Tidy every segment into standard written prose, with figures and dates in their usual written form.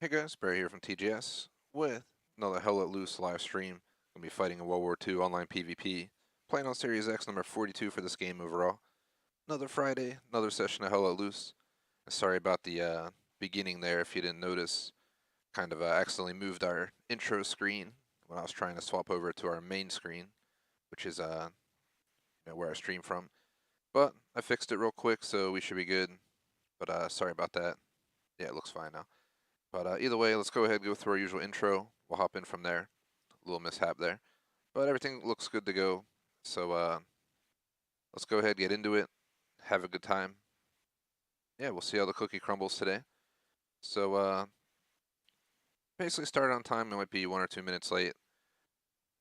Hey guys, Barry here from TGS with another Hell Let Loose live stream. Gonna be fighting in World War II online PvP. Playing on Series X number 42 for this game overall. Another Friday, another session of Hell Let Loose. Sorry about the beginning there if you didn't notice. Kind of accidentally moved our intro screen when I was trying to swap over to our main screen, which is where I stream from. But I fixed it real quick, so we should be good. But sorry about that. Yeah, it looks fine now. But either way, let's go ahead and go through our usual intro. We'll hop in from there. A little mishap there. But everything looks good to go. So let's go ahead and get into it. Have a good time. Yeah, we'll see how the cookie crumbles today. So basically start on time. It might be 1 or 2 minutes late.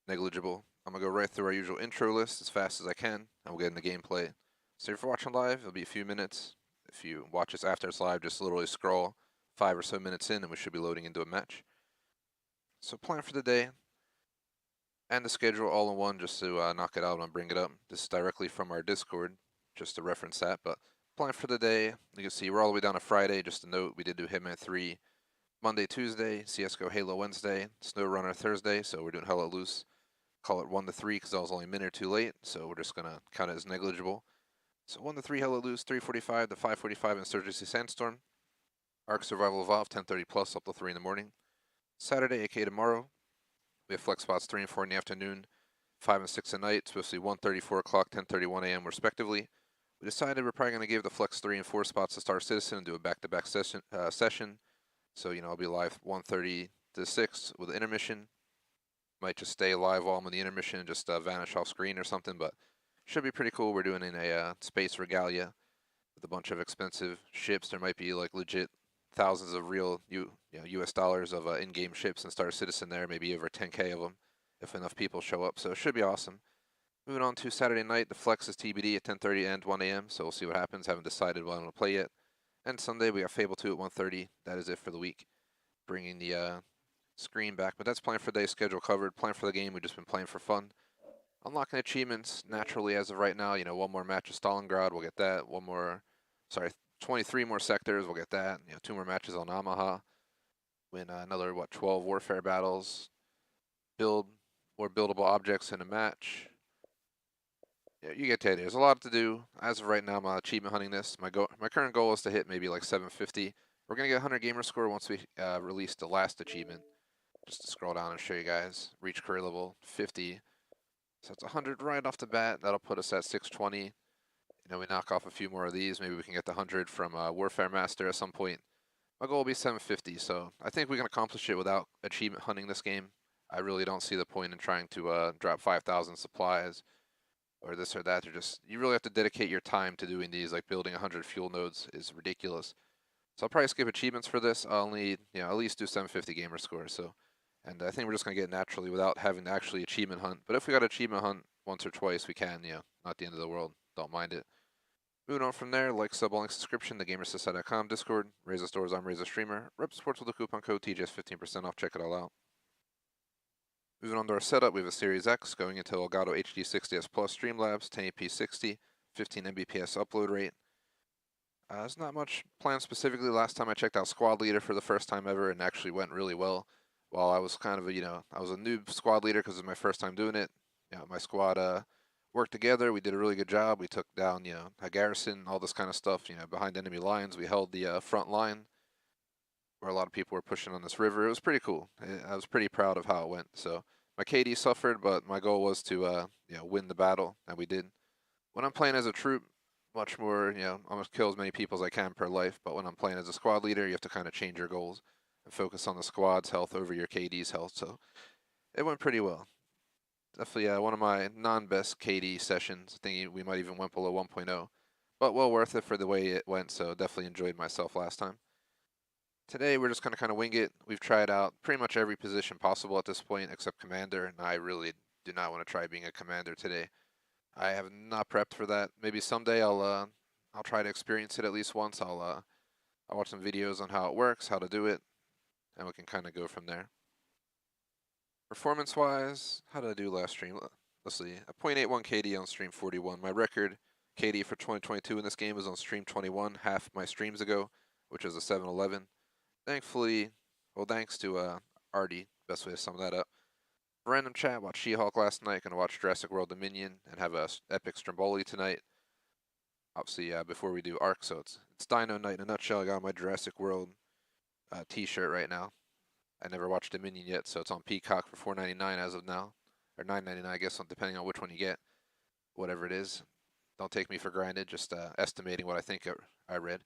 Negligible. I'm going to go right through our usual intro list as fast as I can, and we'll get into gameplay. So if you're watching live, it'll be a few minutes. If you watch us after it's live, just literally scroll 5 or so minutes in and we should be loading into a match. So plan for the day and the schedule all in one just to knock it out and bring it up. This is directly from our Discord, just to reference that. But plan for the day, you can see we're all the way down to Friday. Just a note, we did do Hitman 3 Monday, Tuesday, CSGO Halo Wednesday, SnowRunner Thursday, so we're doing Hell Let Loose. Call it 1 to 3 because I was only a minute or two late, so we're just going to count it as negligible. So 1 to 3 Hell Let Loose, 3:45 to 5:45 Insurgency Sandstorm. Ark Survival Evolved, 10:30 plus up to 3 in the morning. Saturday, aka tomorrow, we have flex spots 3 and 4 in the afternoon, 5 and 6 at night, supposed to be 1:30, 4 o'clock, 10:30, 1 a.m. respectively. We decided we're probably going to give the flex 3 and 4 spots to Star Citizen and do a back-to-back session. So, I'll be live 1:30 to 6 with an intermission. Might just stay live while I'm in the intermission and just vanish off screen or something, but should be pretty cool. We're doing in a space regalia with a bunch of expensive ships. There might be like legit thousands of real US dollars of in-game ships and Star Citizen there, maybe over 10K of them if enough people show up, so it should be awesome. Moving on to Saturday night, the flex is TBD at 10:30 and 1 a.m., so we'll see what happens. Haven't decided what I'm going to play yet. And Sunday, we got Fable 2 at 1:30. That is it for the week. Bringing the screen back, but that's plan for the day, schedule covered. Plan for the game, we've just been playing for fun. Unlocking achievements naturally as of right now. One more match of Stalingrad, we'll get that. 23 more sectors, we'll get that. 2 more matches on Omaha. Win another, 12 warfare battles. Build more buildable objects in a match. Yeah, you get the idea. There's a lot to do. As of right now, I'm achievement hunting this. My current goal is to hit maybe like 750. We're going to get 100 gamer score once we release the last achievement. Just to scroll down and show you guys. Reach career level 50. So that's 100 right off the bat. That'll put us at 620. We knock off a few more of these. Maybe we can get the 100 from Warfare Master at some point. My goal will be 750, so I think we can accomplish it without achievement hunting this game. I really don't see the point in trying to drop 5,000 supplies or this or that. You really have to dedicate your time to doing these, like building 100 fuel nodes is ridiculous. So I'll probably skip achievements for this. I'll only, at least do 750 gamer score. And I think we're just going to get it naturally without having to actually achievement hunt. But if we got achievement hunt once or twice, we can, not the end of the world. Don't mind it. Moving on from there, like, sub, link, subscription, thegamersociety.com, Discord, Razor Stores, I'm Razor Streamer. Rep supports with the coupon code TGS 15% off. Check it all out. Moving on to our setup, we have a Series X going into Elgato HD 60S Plus Streamlabs, 1080p 60, 15 Mbps upload rate. There's not much planned specifically. Last time I checked out Squad Leader for the first time ever and actually went really well. While I was kind of I was a noob squad leader because it was my first time doing it. My squad worked together. We did a really good job. We took down, a garrison, all this kind of stuff, behind enemy lines. We held the front line where a lot of people were pushing on this river. It was pretty cool. I was pretty proud of how it went. So my KD suffered, but my goal was to, win the battle, and we did. When I'm playing as a troop, much more, almost kill as many people as I can per life. But when I'm playing as a squad leader, you have to kind of change your goals and focus on the squad's health over your KD's health. So it went pretty well. Definitely one of my non-best KD sessions. I think we might even went below 1.0, but well worth it for the way it went. So definitely enjoyed myself last time. Today we're just gonna kind of wing it. We've tried out pretty much every position possible at this point except commander, and I really do not want to try being a commander today. I have not prepped for that. Maybe someday I'll try to experience it at least once. I'll watch some videos on how it works, how to do it, and we can kind of go from there. Performance-wise, how did I do last stream? Let's see, a .81 KD on stream 41. My record KD for 2022 in this game was on stream 21, half my streams ago, which was a 711. Thankfully, Well, thanks to Arty, best way to sum that up. Random chat, watched She-Hulk last night, gonna watch Jurassic World Dominion, and have a epic Stromboli tonight. Obviously, before we do Arc, so it's Dino Night in a nutshell. I got my Jurassic World t-shirt right now. I never watched Dominion yet, so it's on Peacock for $4.99 as of now. Or $9.99, I guess, depending on which one you get. Whatever it is. Don't take me for granted, just estimating what I think I read.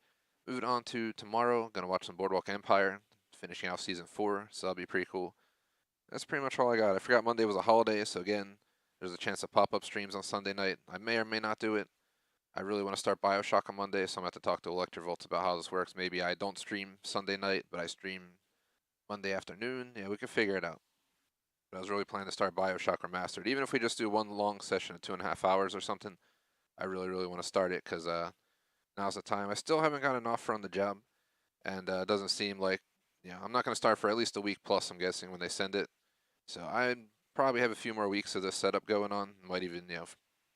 Moving on to tomorrow, gonna watch some Boardwalk Empire, finishing out Season 4, so that'll be pretty cool. That's pretty much all I got. I forgot Monday was a holiday, so again, there's a chance of pop-up streams on Sunday night. I may or may not do it. I really want to start BioShock on Monday, so I'm going to have to talk to Electrovolts about how this works. Maybe I don't stream Sunday night, but I stream Monday afternoon. Yeah, we can figure it out. But I was really planning to start BioShock Remastered. Even if we just do one long session of 2.5 hours or something, I really want to start it, because now's the time. I still haven't got an offer on the job, and it doesn't seem like, I'm not going to start for at least a week plus, I'm guessing, when they send it. So I probably have a few more weeks of this setup going on. Might even,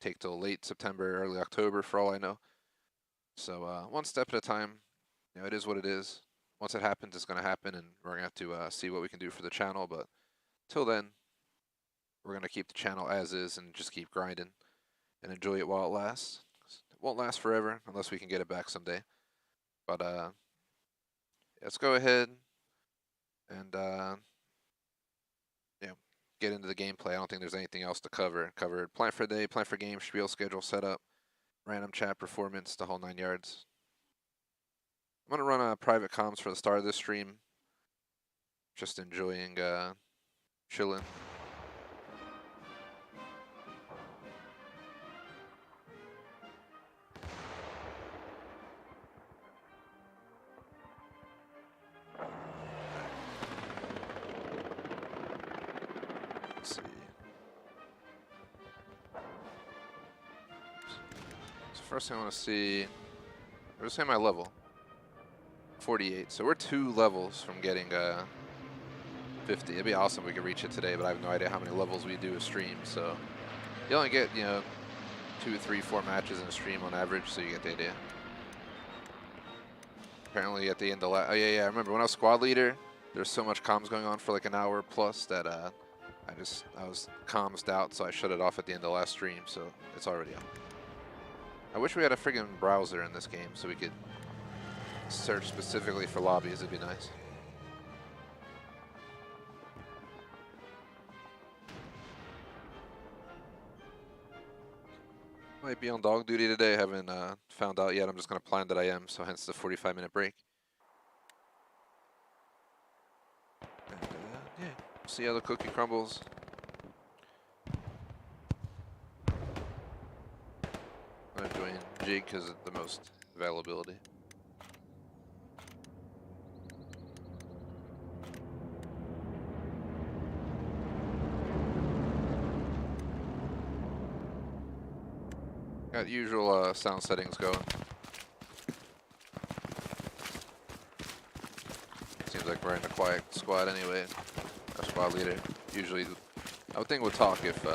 take till late September, early October for all I know. So one step at a time. It is what it is. Once it happens, it's going to happen, and we're going to have to see what we can do for the channel. But till then, we're going to keep the channel as is and just keep grinding and enjoy it while it lasts. It won't last forever unless we can get it back someday. But let's go ahead and get into the gameplay. I don't think there's anything else to cover. Covered plan for the day, plan for game, spiel, schedule, setup, random chat, performance, the whole 9 yards. I'm gonna run private comms for the start of this stream. Just enjoying chilling. Let's see. So first thing I want to see, let's say my level. 48, so we're 2 levels from getting 50. It'd be awesome if we could reach it today, but I have no idea how many levels we do a stream, so you only get, 2, 3, 4 matches in a stream on average, so you get the idea. Apparently at the end of I remember when I was squad leader, there's so much comms going on for like an hour plus that I was commsed out, so I shut it off at the end of the last stream, so it's already up. I wish we had a friggin' browser in this game so we could search specifically for lobbies. It'd be nice. Might be on dog duty today. I haven't found out yet. I'm just going to plan that I am, so hence the 45-minute break. And yeah, see how the cookie crumbles. I'm doing Jig because of the most availability. Got usual sound settings going. Seems like we're in a quiet squad anyway. Our squad leader usually, I would think, would talk if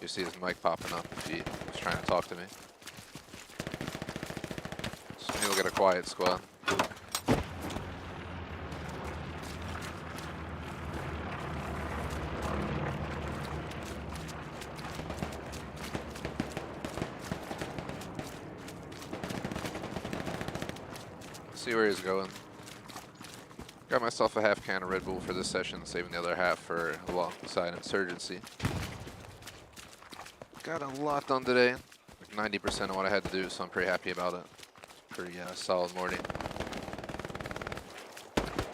you see his mic popping up if he was trying to talk to me. So maybe we'll get a quiet squad. See where he's going. Got myself a half can of Red Bull for this session, saving the other half for alongside Insurgency. Got a lot done today, like 90% of what I had to do, so I'm pretty happy about it. Pretty solid morning.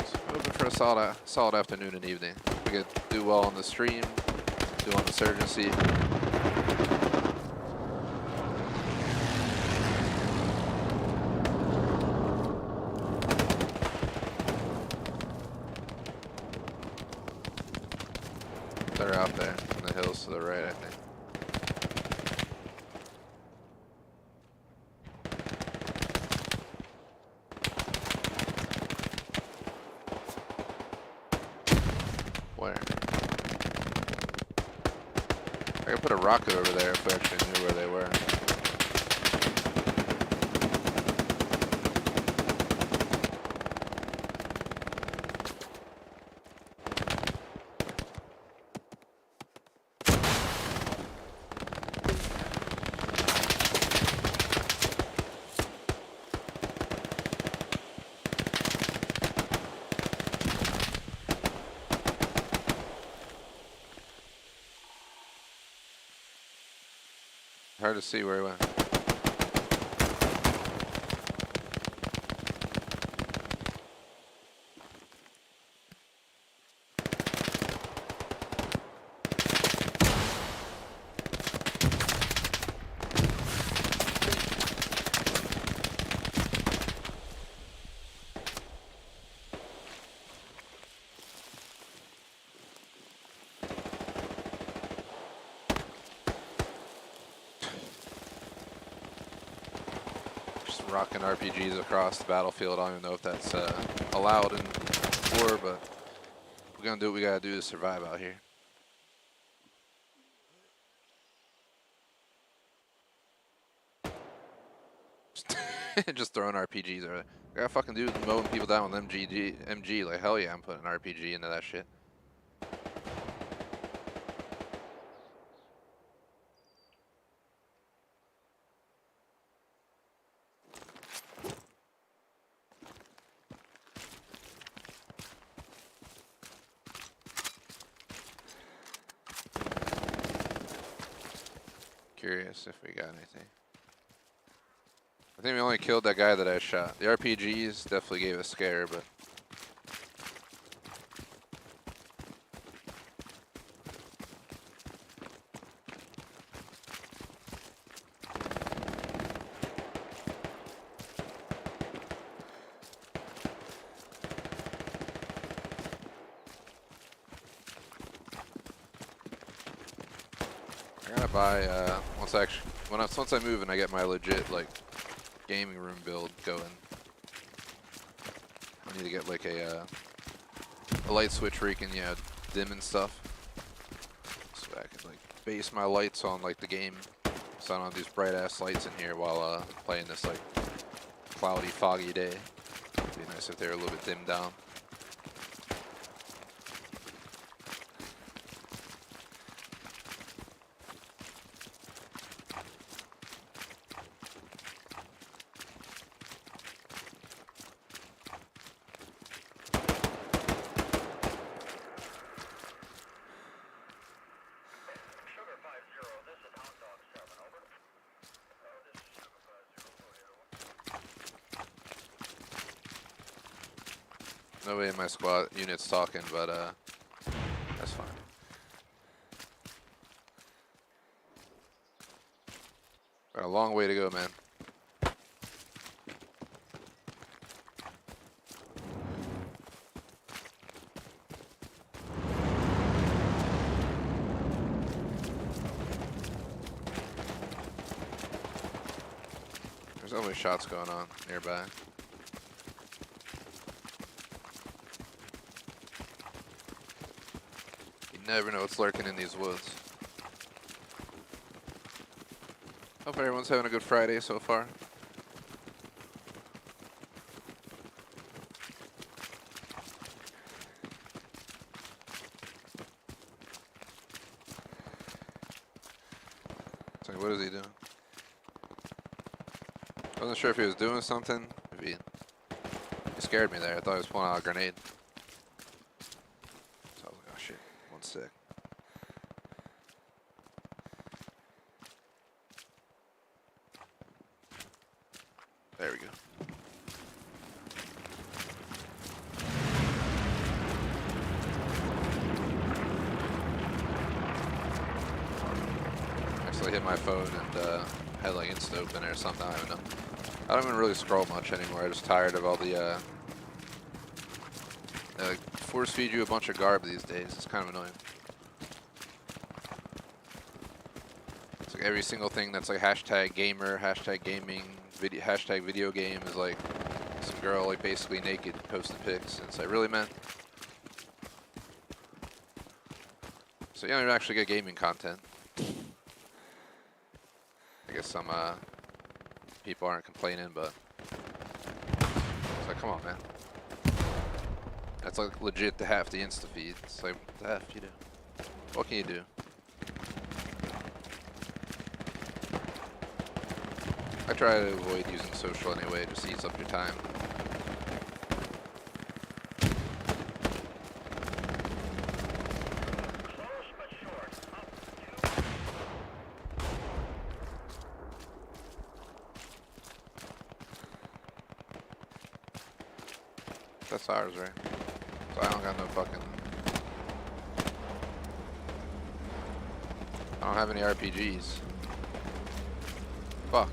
So hoping for a solid afternoon and evening. We could do well on the stream, do on Insurgency. They're out there in the hills to the right, I think. Where? I could put a rocket over there if we actually knew where they were. Hard to see where he went. Rocking RPGs across the battlefield. I don't even know if that's allowed in war, but we're gonna do what we gotta do to survive out here. Just throwing RPGs over there. I gotta fucking do mowing people down with MG. Like hell yeah, I'm putting an RPG into that shit. Curious if we got anything. I think we only killed that guy that I shot. The RPGs definitely gave a scare, but I gotta buy once I move and I get my legit like gaming room build going. I need to get like a light switch where you can dim and stuff, so I can like base my lights on like the game, so I don't have these bright ass lights in here while playing this like cloudy, foggy day. It'd be nice if they were a little bit dimmed down. Nobody in my squad unit's talking, but that's fine. Got a long way to go, man. There's always shots going on nearby. Never know what's lurking in these woods. Hope everyone's having a good Friday so far. It's like, what is he doing? Wasn't sure if he was doing something. If he scared me there. I thought he was pulling out a grenade. So I was like, oh shit. Sick. There we go. Actually hit my phone and had like Insta open or something. I don't know. I don't even really scroll much anymore. I'm just tired of all the force feed you a bunch of garb these days. It's kind of annoying. It's like every single thing that's like hashtag gamer, hashtag gaming, hashtag video game is like some girl like basically naked posting pics. And it's like, really, man? So you don't even actually get gaming content. I guess some people aren't complaining, but it's like, come on, man. That's like legit to half the Insta feed. It's like, what the F you do? What can you do? I try to avoid using social anyway, just eats up your time. That's ours, right? So I don't got no fucking... I don't have any RPGs. Fuck.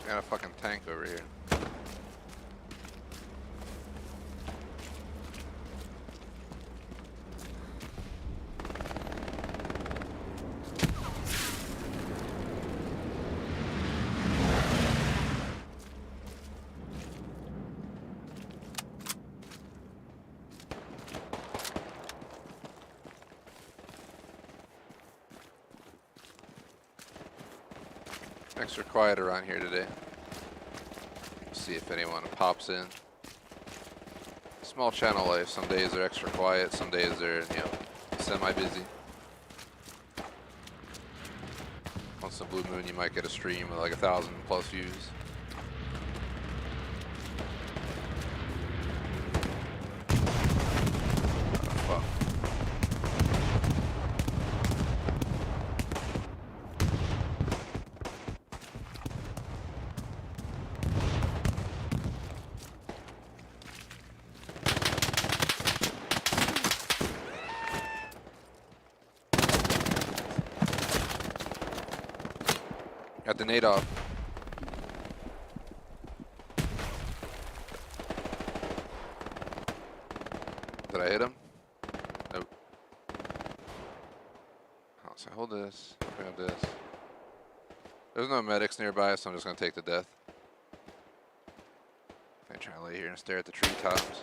Got a fucking tank over here. Extra quiet around here today. See if anyone pops in. Small channel life. Some days they're extra quiet. Some days they're, you know, semi-busy. Once in a blue moon, you might get a stream with like 1,000+ views. Oh, fuck. Got the nade off. Did I hit him? Nope. Oh, so hold this. Grab this. There's no medics nearby, so I'm just gonna take the death. I'm trying to lay here and stare at the treetops.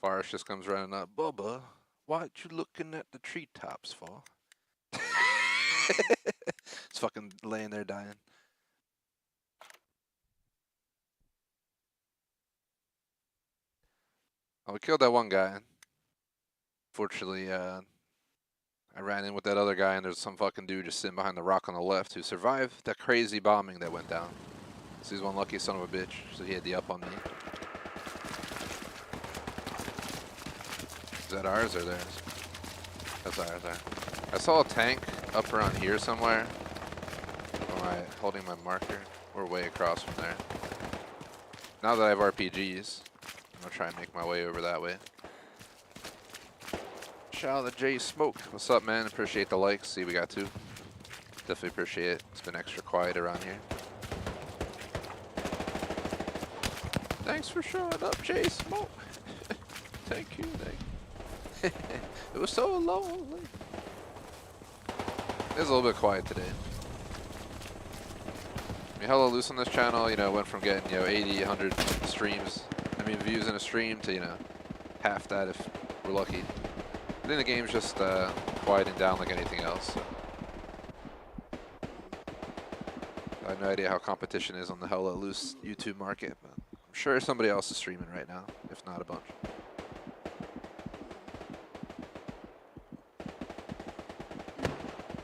Forrest just comes running up. Bubba, what you looking at the treetops for? It's fucking laying there dying. Oh, we killed that one guy. Fortunately, I ran in with that other guy, and there's some fucking dude just sitting behind the rock on the left who survived that crazy bombing that went down. So he's one lucky son of a bitch, so he had the up on me. Is that ours or theirs? That's ours, there. I saw a tank up around here somewhere. Am I holding my marker? We're way across from there. Now that I have RPGs, I'm gonna try and make my way over that way. Shout out to J Smoke. What's up, man? Appreciate the likes. See, we got two. Definitely appreciate it. It's been extra quiet around here. Thanks for showing up, J Smoke. Thank you, thank you. It was so lonely. It was a little bit quiet today. I mean, hella loose on this channel, you know, went from getting, you know, 80, 100 streams, views in a stream to, you know, half that if we're lucky. I think the game's just quieting down like anything else. So. I have no idea how competition is on the hella loose YouTube market, but I'm sure somebody else is streaming right now, if not a bunch.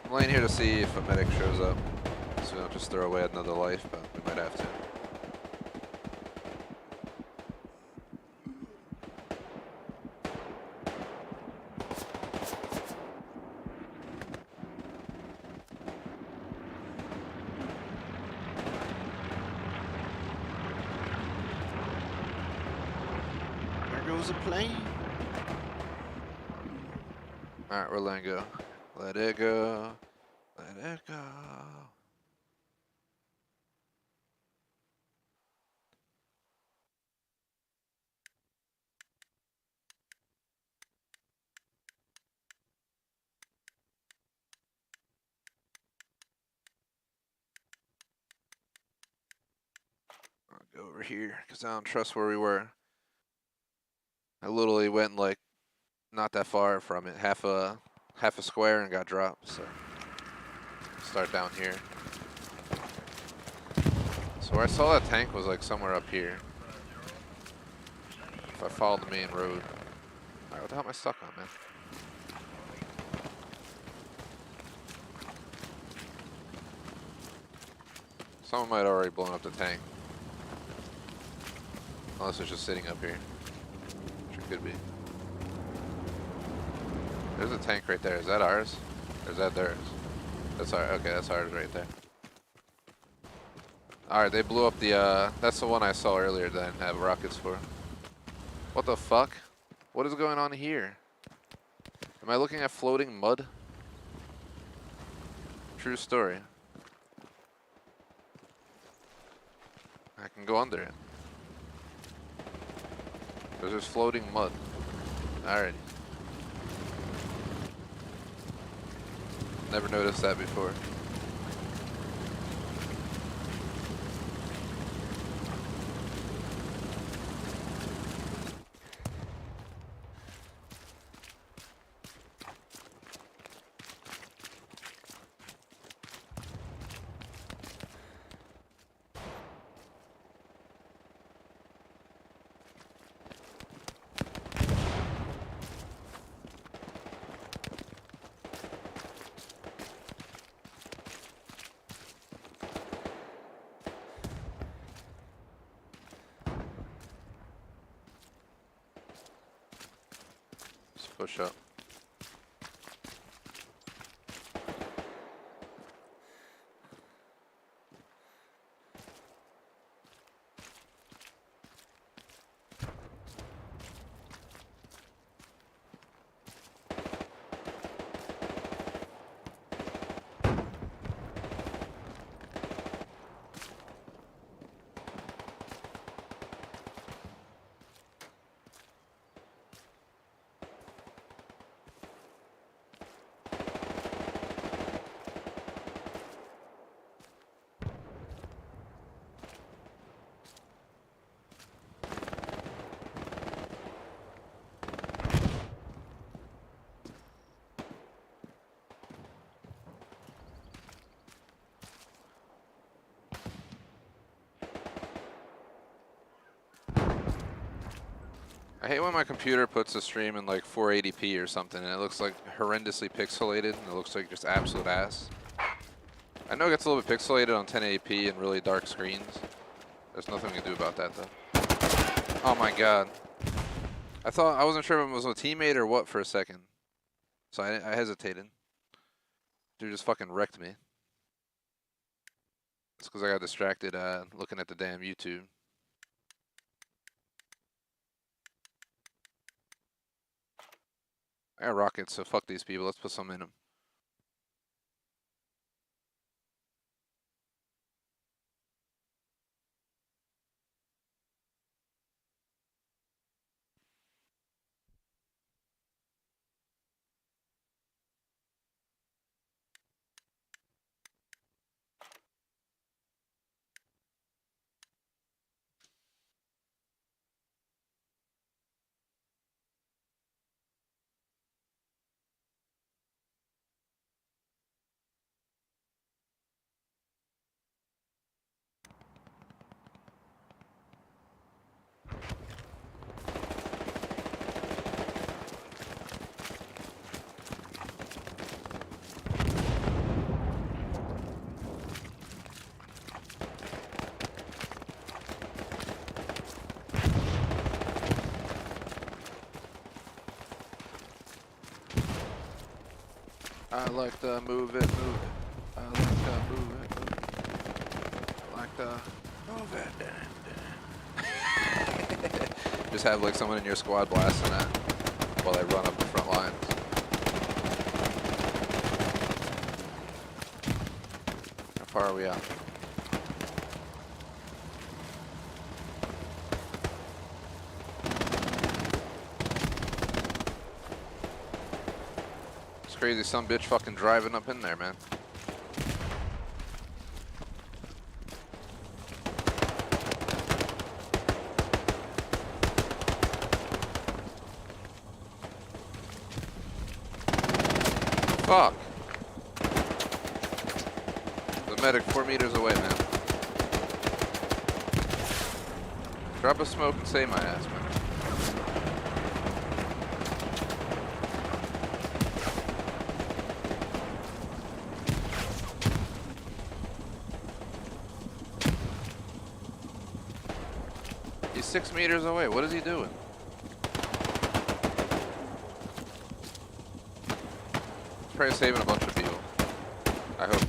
I'm laying here to see if a medic shows up, so we don't just throw away another life, but we might have to. There goes a plane. Alright, we're letting go. Let it go. Let it go. I'll go over here because I don't trust where we were. I literally went like not that far from it, half a square and got dropped. So start down here. So where I saw that tank was like somewhere up here. If I follow the main road. Alright, what the hell am I stuck on, man? Someone might have already blown up the tank. Unless it's just sitting up here. Which it could be. There's a tank right there. Is that ours? Or is that theirs? That's ours. Okay, that's ours right there. Alright, they blew up the, that's the one I saw earlier that I didn't have rockets for. What the fuck? What is going on here? Am I looking at floating mud? True story. I can go under it. There's just floating mud. Alrighty. Never noticed that before. Push up. I hate when my computer puts the stream in like 480p or something and it looks like horrendously pixelated and it looks like just absolute ass. I know it gets a little bit pixelated on 1080p and really dark screens. There's nothing we can do about that though. Oh my god. I wasn't sure if it was a teammate or what for a second. So I hesitated. Dude just fucking wrecked me. It's because I got distracted looking at the damn YouTube. I got rockets, so fuck these people. Let's put some in them. I like to move it, move it. I like to move it, move it. I like to move it. Just have like someone in your squad blasting that while they run up the front lines. How far are we out? Crazy, some bitch fucking driving up in there, man. Fuck. medic 4 meters away, man. Drop a smoke and save my ass, man. He's 6 meters away. What is he doing? He's probably saving a bunch of people. I hope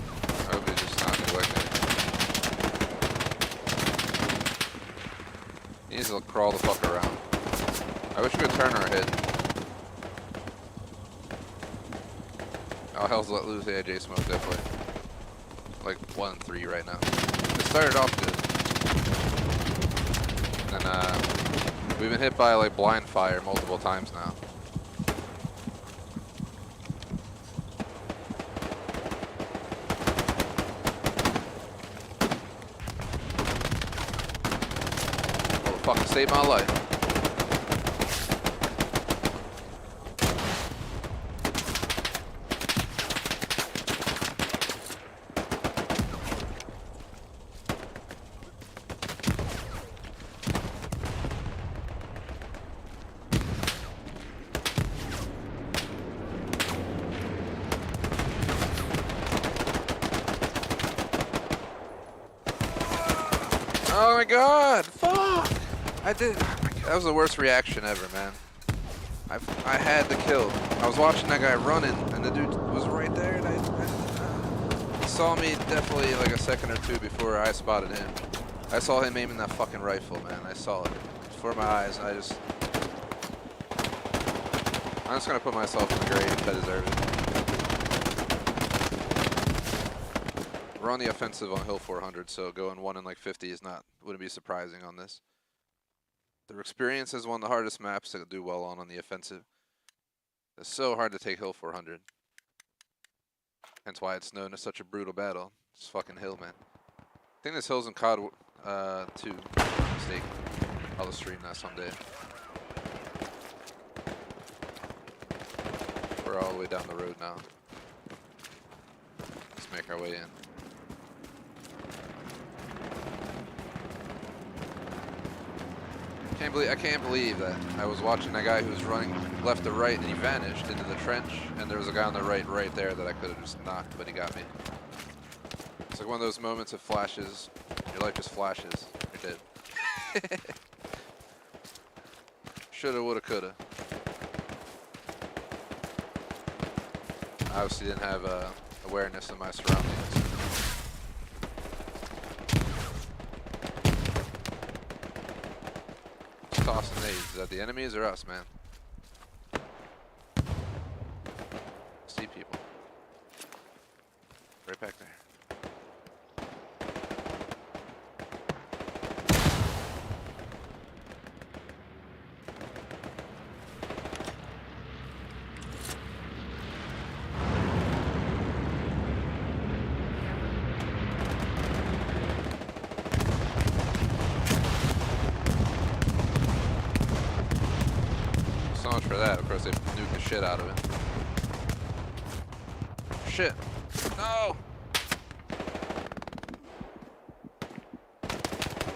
he's just not neglecting it. He needs to crawl the fuck around. I wish we could turn our head. Oh, hell's let loose. Yeah, J Smoke definitely. Like 1-3 right now. It started off good. And we've been hit by like blind fire multiple times now. Oh, fucking saved my life. Oh my god, fuck! That was the worst reaction ever, man. I had the kill. I was watching that guy running, and the dude was right there, and he saw me definitely like a second or two before I spotted him. I saw him aiming that fucking rifle, man. I saw it before my eyes, and I'm just gonna put myself in the grave if I deserve it. We're on the offensive on Hill 400, so going 1 in like 50 wouldn't be surprising on this. Their experience is one of the hardest maps to do well on the offensive. It's so hard to take Hill 400. Hence why it's known as such a brutal battle. It's fucking Hill, man. I think this Hill's in COD 2, if I'm not mistaken. I'll just stream that someday. We're all the way down the road now. Let's make our way in. I can't believe that I was watching that guy who was running left to right and he vanished into the trench, and there was a guy on the right there that I could have just knocked, but he got me. It's like one of those moments of flashes. Your life just flashes. You're dead. Shoulda, woulda, coulda. I obviously didn't have awareness of my surroundings. Tossing nades. Is that the enemies or us, man? See people. Right back there. For that, of course they nuke the shit out of it. Shit. No!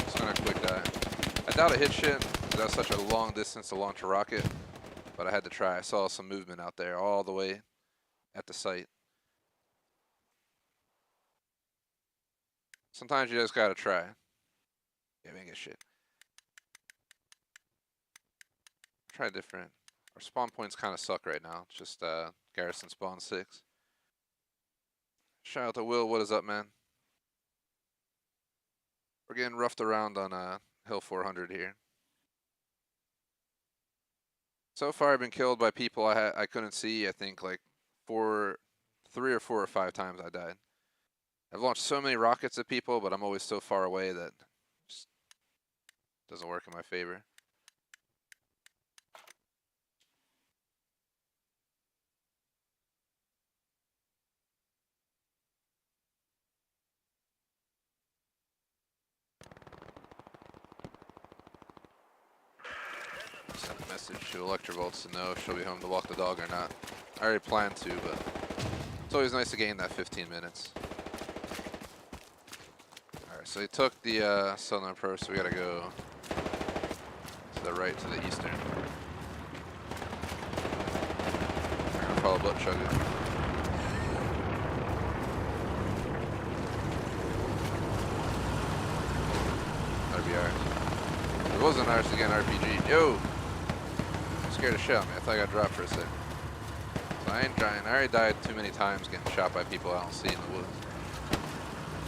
Just gonna quick die. I doubt it hit shit, because that's such a long distance to launch a rocket, but I had to try. I saw some movement out there all the way at the site. Sometimes you just gotta try. Yeah, we ain't get shit. Try different. Our spawn points kind of suck right now. It's just garrison spawn 6. Shout out to Will. What is up, man? We're getting roughed around on Hill 400 here. So far, I've been killed by people I couldn't see. I think like 3 or 4 or 5 times I died. I've launched so many rockets at people, but I'm always so far away that it just doesn't work in my favor. Send a message to Electrovolts to know if she'll be home to walk the dog or not. I already planned to, but it's always nice to gain that 15 minutes. So he took the southern approach, so we gotta go to the right, to the eastern. We're gonna follow butt chug it. That'd be ours. If it wasn't ours again, RPG. Yo! Scared the shit out of me. I thought I got dropped for a sec. So I ain't trying. I already died too many times getting shot by people I don't see in the woods.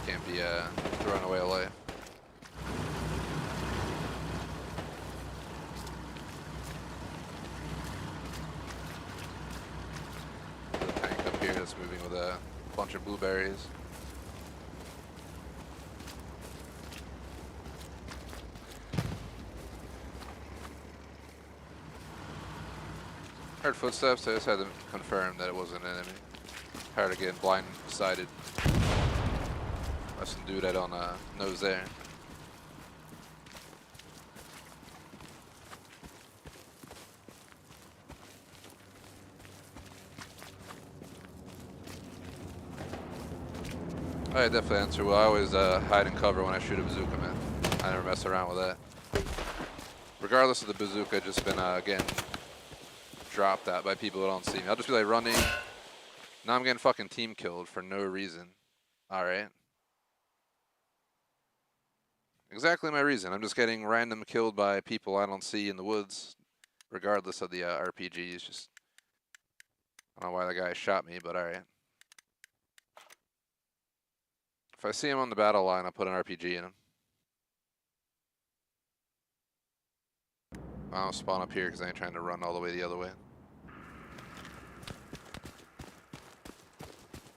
Can't be throwing away a life. There's a tank up here that's moving with a bunch of blueberries. Heard footsteps, I just had to confirm that it wasn't an enemy. Tired of getting blindsided. That's some dude I don't know's there. I definitely answer well. I always hide and cover when I shoot a bazooka, man. I never mess around with that. Regardless of the bazooka, just been getting dropped at by people that don't see me. I'll just be like running. Now I'm getting fucking team killed for no reason. Alright. Exactly my reason. I'm just getting random killed by people I don't see in the woods. Regardless of the RPGs. Just, I don't know why the guy shot me, but alright. If I see him on the battle line, I'll put an RPG in him. I don't spawn up here because I ain't trying to run all the way the other way.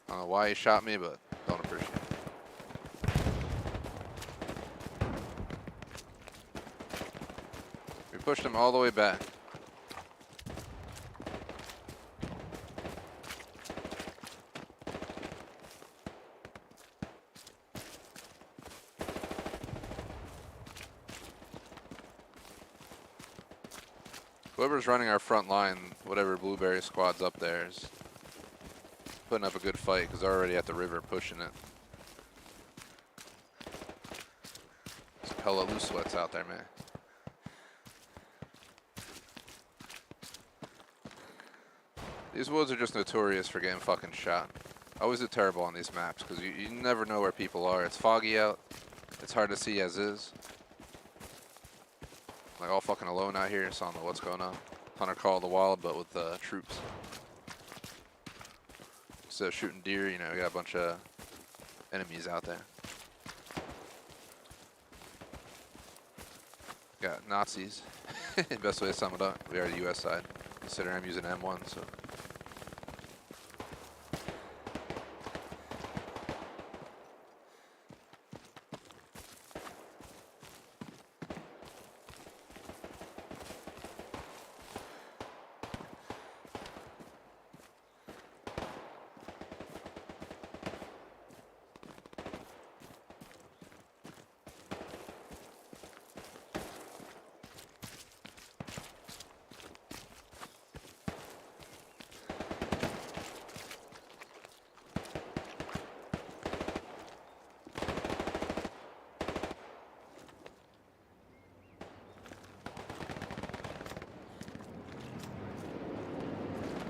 I don't know why he shot me, but don't appreciate it. We pushed him all the way back. Whoever's running our front line, whatever blueberry squad's up there, is putting up a good fight because they're already at the river pushing it. There's hella loose sweats out there, man. These woods are just notorious for getting fucking shot. I always do terrible on these maps because you never know where people are. It's foggy out. It's hard to see as is. Like all fucking alone out here, so I don't know what's going on. Hunter Call of the Wild, but with troops. Instead of shooting deer, you know, we got a bunch of enemies out there. Got Nazis. Best way to sum it up. We are the US side. Considering I'm using M1, so.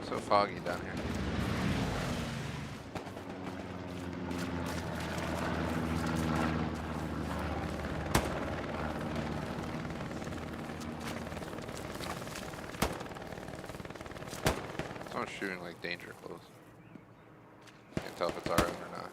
So foggy down here. Someone's shooting like danger close. Can't tell if it's our own or not.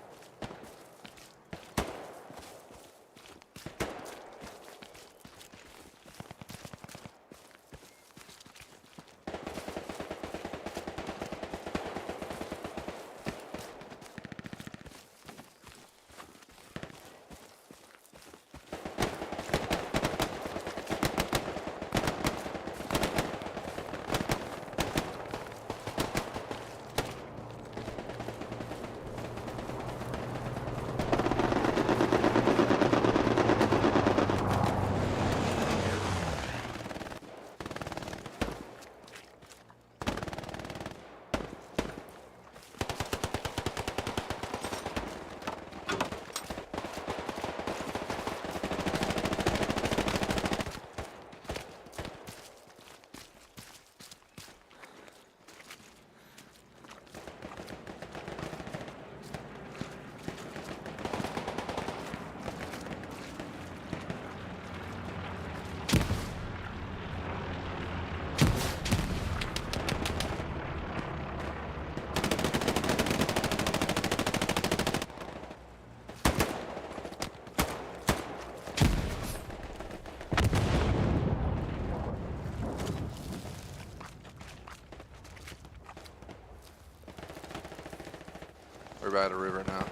We're by the river now.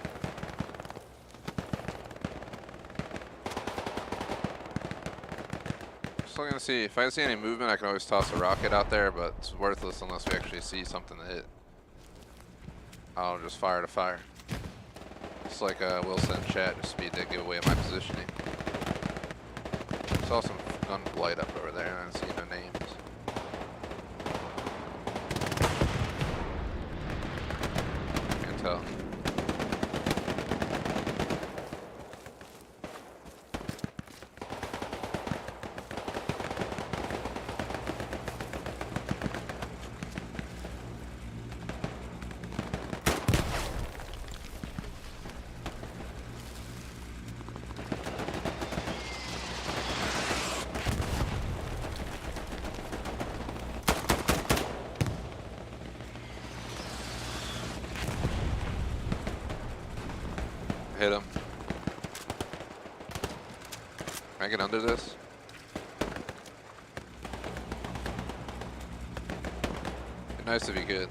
Still gonna see. If I see any movement, I can always toss a rocket out there, but it's worthless unless we actually see something to hit. I'll just fire to fire. It's like Will send chat, just speed that giveaway my positioning. Saw some gun light up over there, and I didn't see no names. Can't tell. Hit him. Can I get under this? Be nice if you could.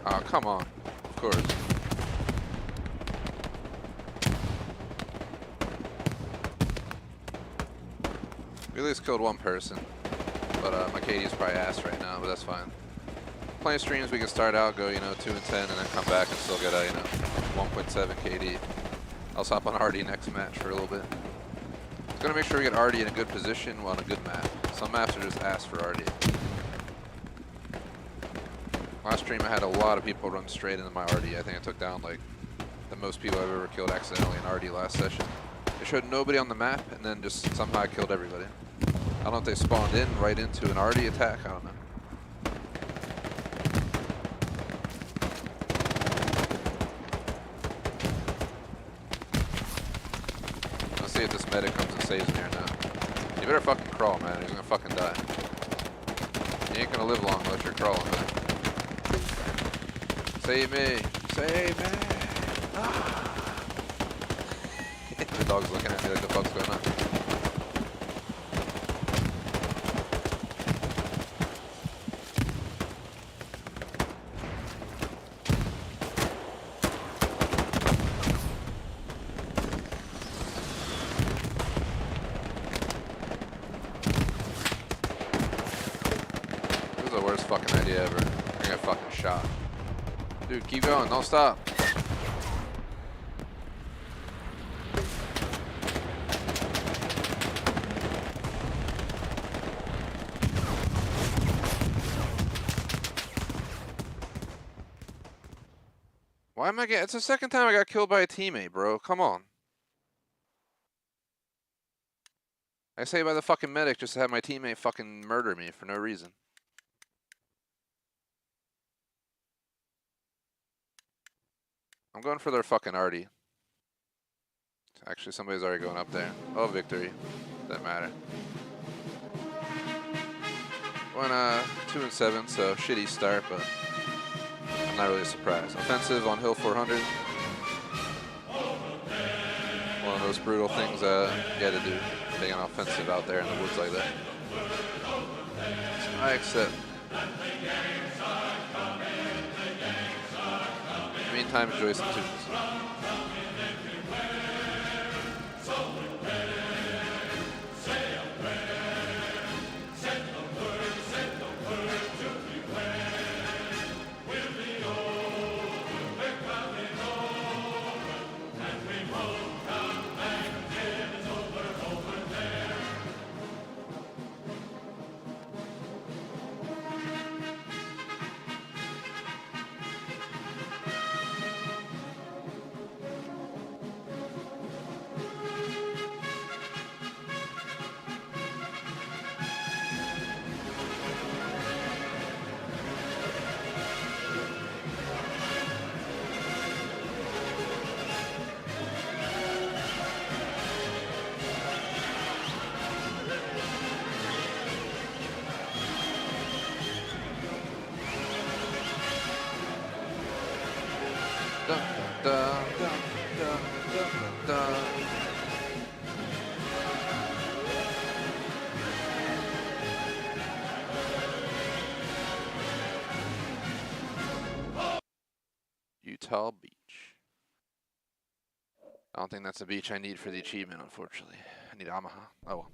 Oh, come on. Of course. We at least killed one person, but my KD is probably ass right now, but that's fine. Playing streams, we can start out, go 2 and 10, and then come back and still get a 1.7 KD. I'll hop on Arty next match for a little bit. Just gonna make sure we get Arty in a good position on a good map. Some maps are just ass for Arty. Last stream, I had a lot of people run straight into my Arty. I think I took down like the most people I've ever killed accidentally in Arty last session. It showed nobody on the map, and then just somehow I killed everybody. I don't know if they spawned in right into an Arty attack. I don't know. Let's see if this medic comes and saves me or not. You better fucking crawl, man. He's gonna fucking die. You ain't gonna live long unless you're crawling, man. Save me! Save me! Ah. The dog's looking at me like the fuck's going on. This is the worst fucking idea ever. I got fucking shot. Dude, keep going, don't stop. Why am I getting? It's the second time I got killed by a teammate, bro. Come on. I say by the fucking medic just to have my teammate fucking murder me for no reason. I'm going for their fucking Arty. Actually, somebody's already going up there. Oh, victory. Doesn't matter. Went 2 and 7, so shitty start, but I'm not really surprised. Offensive on Hill 400. One of those brutal things you had to do. Being an offensive out there in the woods like that. So I accept. In the meantime, enjoy some tunes. Hotel Beach. I don't think that's a beach I need for the achievement, unfortunately. I need Omaha. Oh well.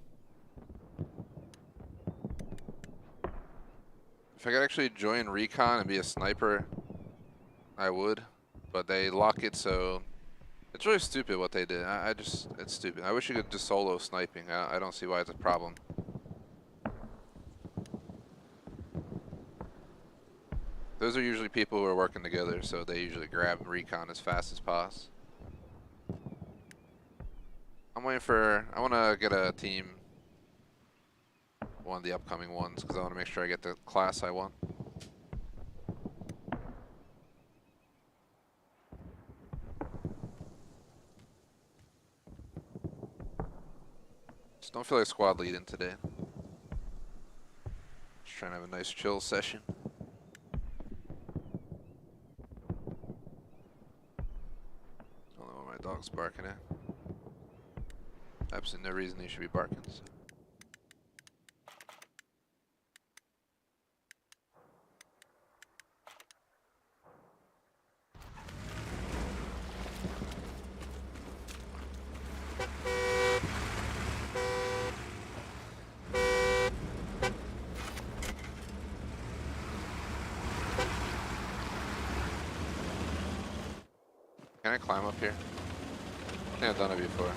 If I could actually join Recon and be a sniper, I would. But they lock it, so it's really stupid what they did. It's stupid. I wish you could just solo sniping. I don't see why it's a problem. Those are usually people who are working together, so they usually grab Recon as fast as possible. I'm waiting for, I want to get a team, one of the upcoming ones, because I want to make sure I get the class I want. Just don't feel like squad leading today. Just trying to have a nice chill session. I don't know what my dog's barking at. Absolutely no reason he should be barking. So. Can I climb up here? I think I've done it before.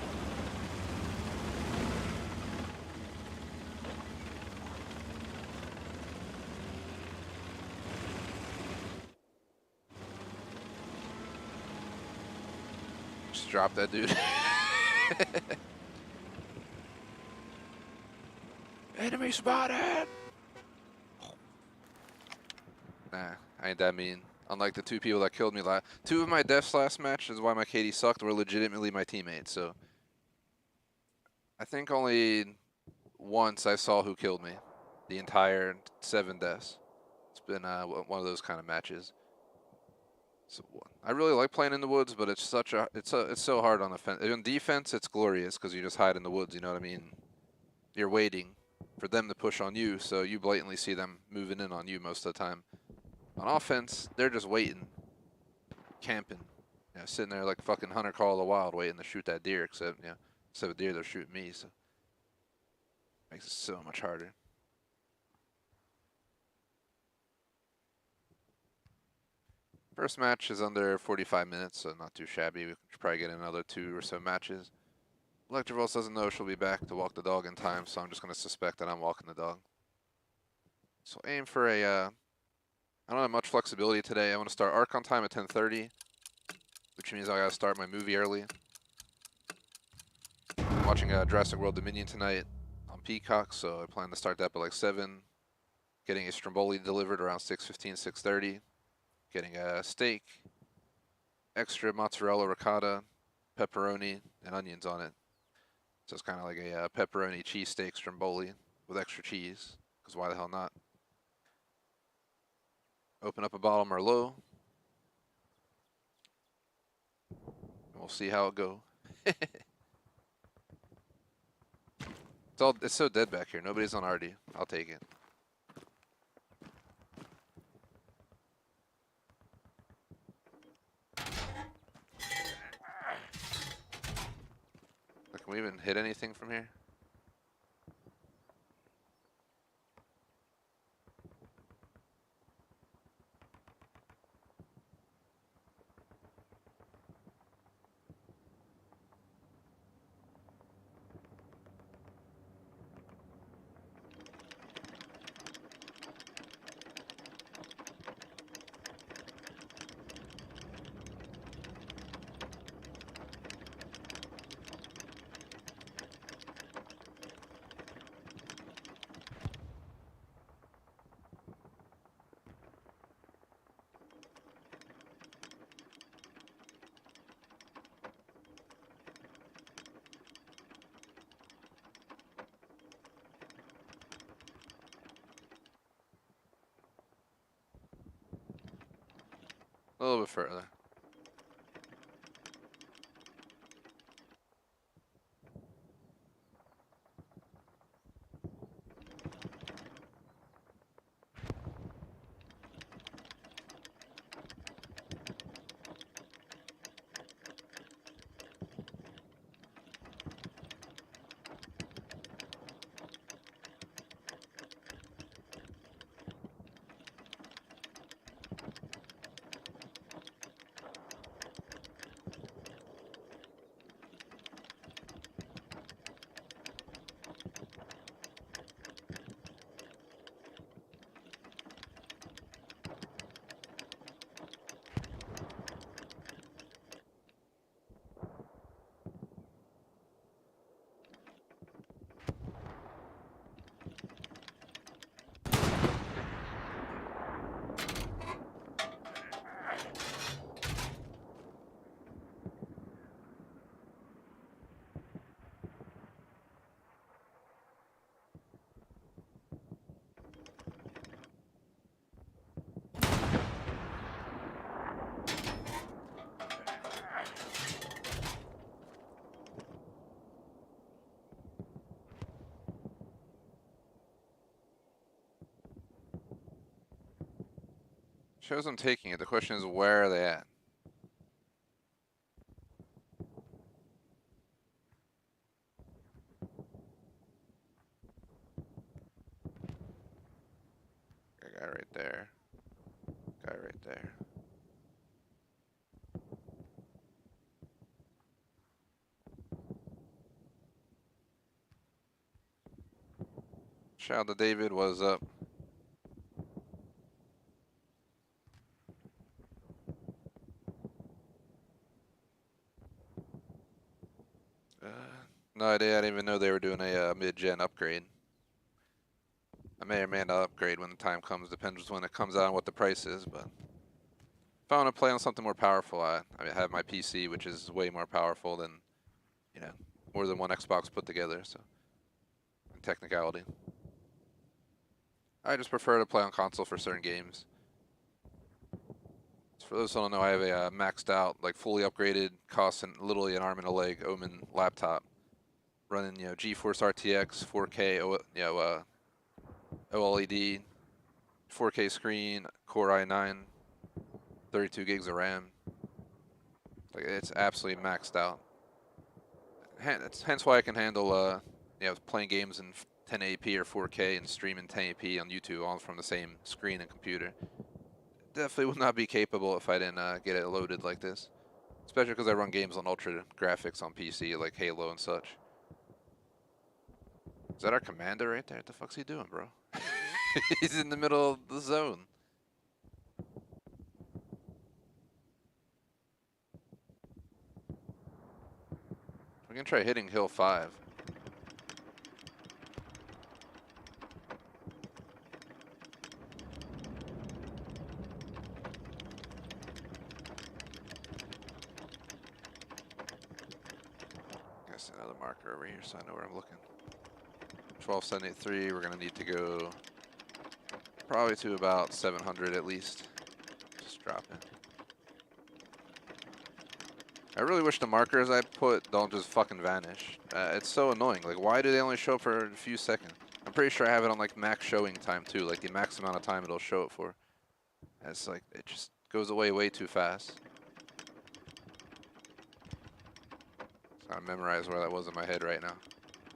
Just drop that dude. Enemy spotted! Nah, I ain't that mean. Unlike the two people that killed me last, two of my deaths last match is why my KD sucked were legitimately my teammates. So I think only once I saw who killed me, the entire 7 deaths. It's been one of those kind of matches. So I really like playing in the woods, but it's such a it's so hard on offense. In defense, it's glorious because you just hide in the woods. You know what I mean? You're waiting for them to push on you, so you blatantly see them moving in on you most of the time. On offense, they're just waiting, camping, you know, sitting there like fucking Hunter Call of the Wild, waiting to shoot that deer. Except, you know, instead of deer, they're shooting me. So makes it so much harder. First match is under 45 minutes, so not too shabby. We should probably get another 2 or so matches. Electrovos doesn't know she'll be back to walk the dog in time, so I'm just going to suspect that I'm walking the dog. So aim for a I don't have much flexibility today. I want to start Arc on time at 10:30, which means I gotta start my movie early. I'm watching Jurassic World Dominion tonight on Peacock, so I plan to start that by like 7. Getting a stromboli delivered around 6:15, 6:30. Getting a steak, extra mozzarella ricotta, pepperoni, and onions on it. So it's kind of like a pepperoni cheesesteak stromboli with extra cheese, because why the hell not? Open up a bottle of Merlot. And we'll see how it goes. It's so dead back here. Nobody's on Arty. I'll take it. Can we even hit anything from here? A little bit further. Shows I'm taking it. The question is, where are they at? Guy right there. Guy right there. Shout out to David, what's up? No idea, I didn't even know they were doing a mid-gen upgrade. I may or may not upgrade when the time comes, depends when it comes out and what the price is, but if I want to play on something more powerful, I have my PC, which is way more powerful than, you know, more than one Xbox put together, so, in technicality. I just prefer to play on console for certain games. For those who don't know, I have a maxed out, like fully upgraded, costs literally an arm and a leg Omen laptop, running GeForce RTX 4K, OLED, 4K screen, Core i9, 32 gigs of RAM. Like it's absolutely maxed out. Hence why I can handle playing games in 1080p or 4K and streaming 1080p on YouTube all from the same screen and computer. Definitely would not be capable if I didn't get it loaded like this. Especially because I run games on ultra graphics on PC like Halo and such. Is that our commander right there? What the fuck's he doing, bro? He's in the middle of the zone. We're gonna try hitting hill 5. Guess another marker over here so I know where I'm looking. 1273, we're gonna need to go probably to about 700 at least. Just drop it. I really wish the markers I put don't just fucking vanish. It's so annoying. Like, why do they only show up for a few seconds? I'm pretty sure I have it on like max showing time too, like the max amount of time it'll show it for. It's like, it just goes away way too fast. So I memorize where that was in my head right now.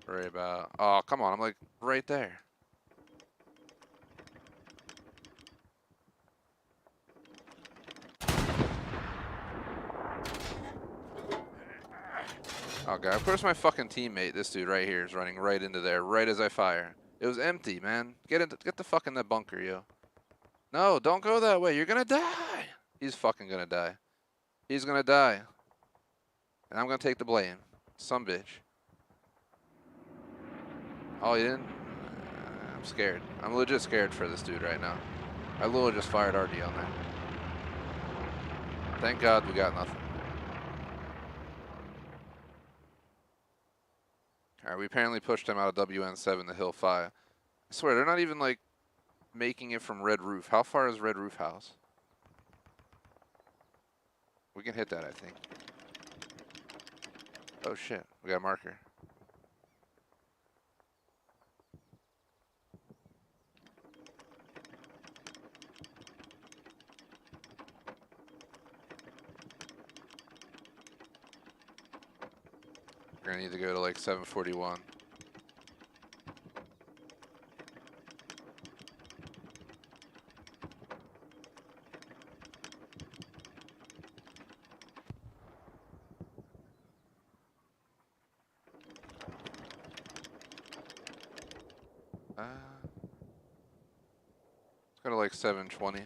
Worry about, oh, come on, I'm like right there. Oh god, of course my fucking teammate, this dude right here, is running right into there, right as I fire. It was empty, man. Get the fuck in that bunker, yo. No, don't go that way, you're gonna die! He's fucking gonna die. He's gonna die. And I'm gonna take the blame. Some bitch. Oh, you didn't? I'm scared. I'm legit scared for this dude right now. I literally just fired Arty on there. Thank God we got nothing. Alright, we apparently pushed him out of WN7 to Hill 5. I swear, they're not even, like, making it from Red Roof. How far is Red Roof House? We can hit that, I think. Oh, shit. We got a marker. We're gonna need to go to, like, 741. Let's go to like 720.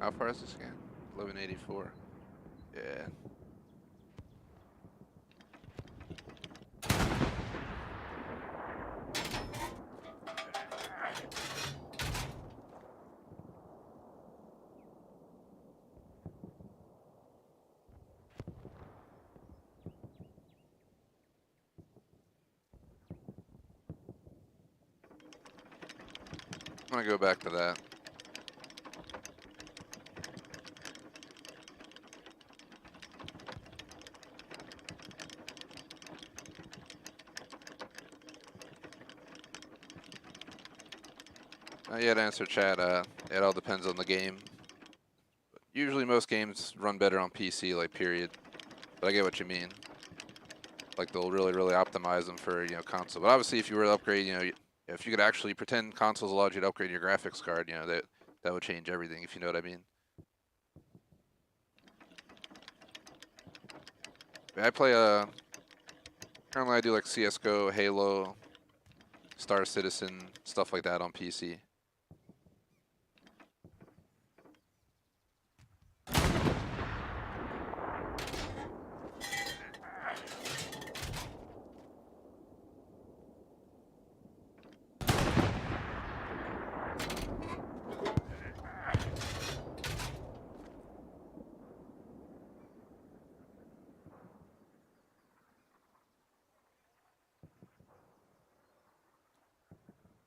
How far is this scan? 1184. Yeah. gonna go back to that. Yeah, to answer chat, it all depends on the game. Usually most games run better on PC, like period. But I get what you mean. Like they'll really optimize them for, console. But obviously if you were to upgrade, if you could actually pretend consoles allowed you to upgrade your graphics card, that would change everything, if you know what I mean. I play currently I do like CS:GO, Halo, Star Citizen, stuff like that on PC.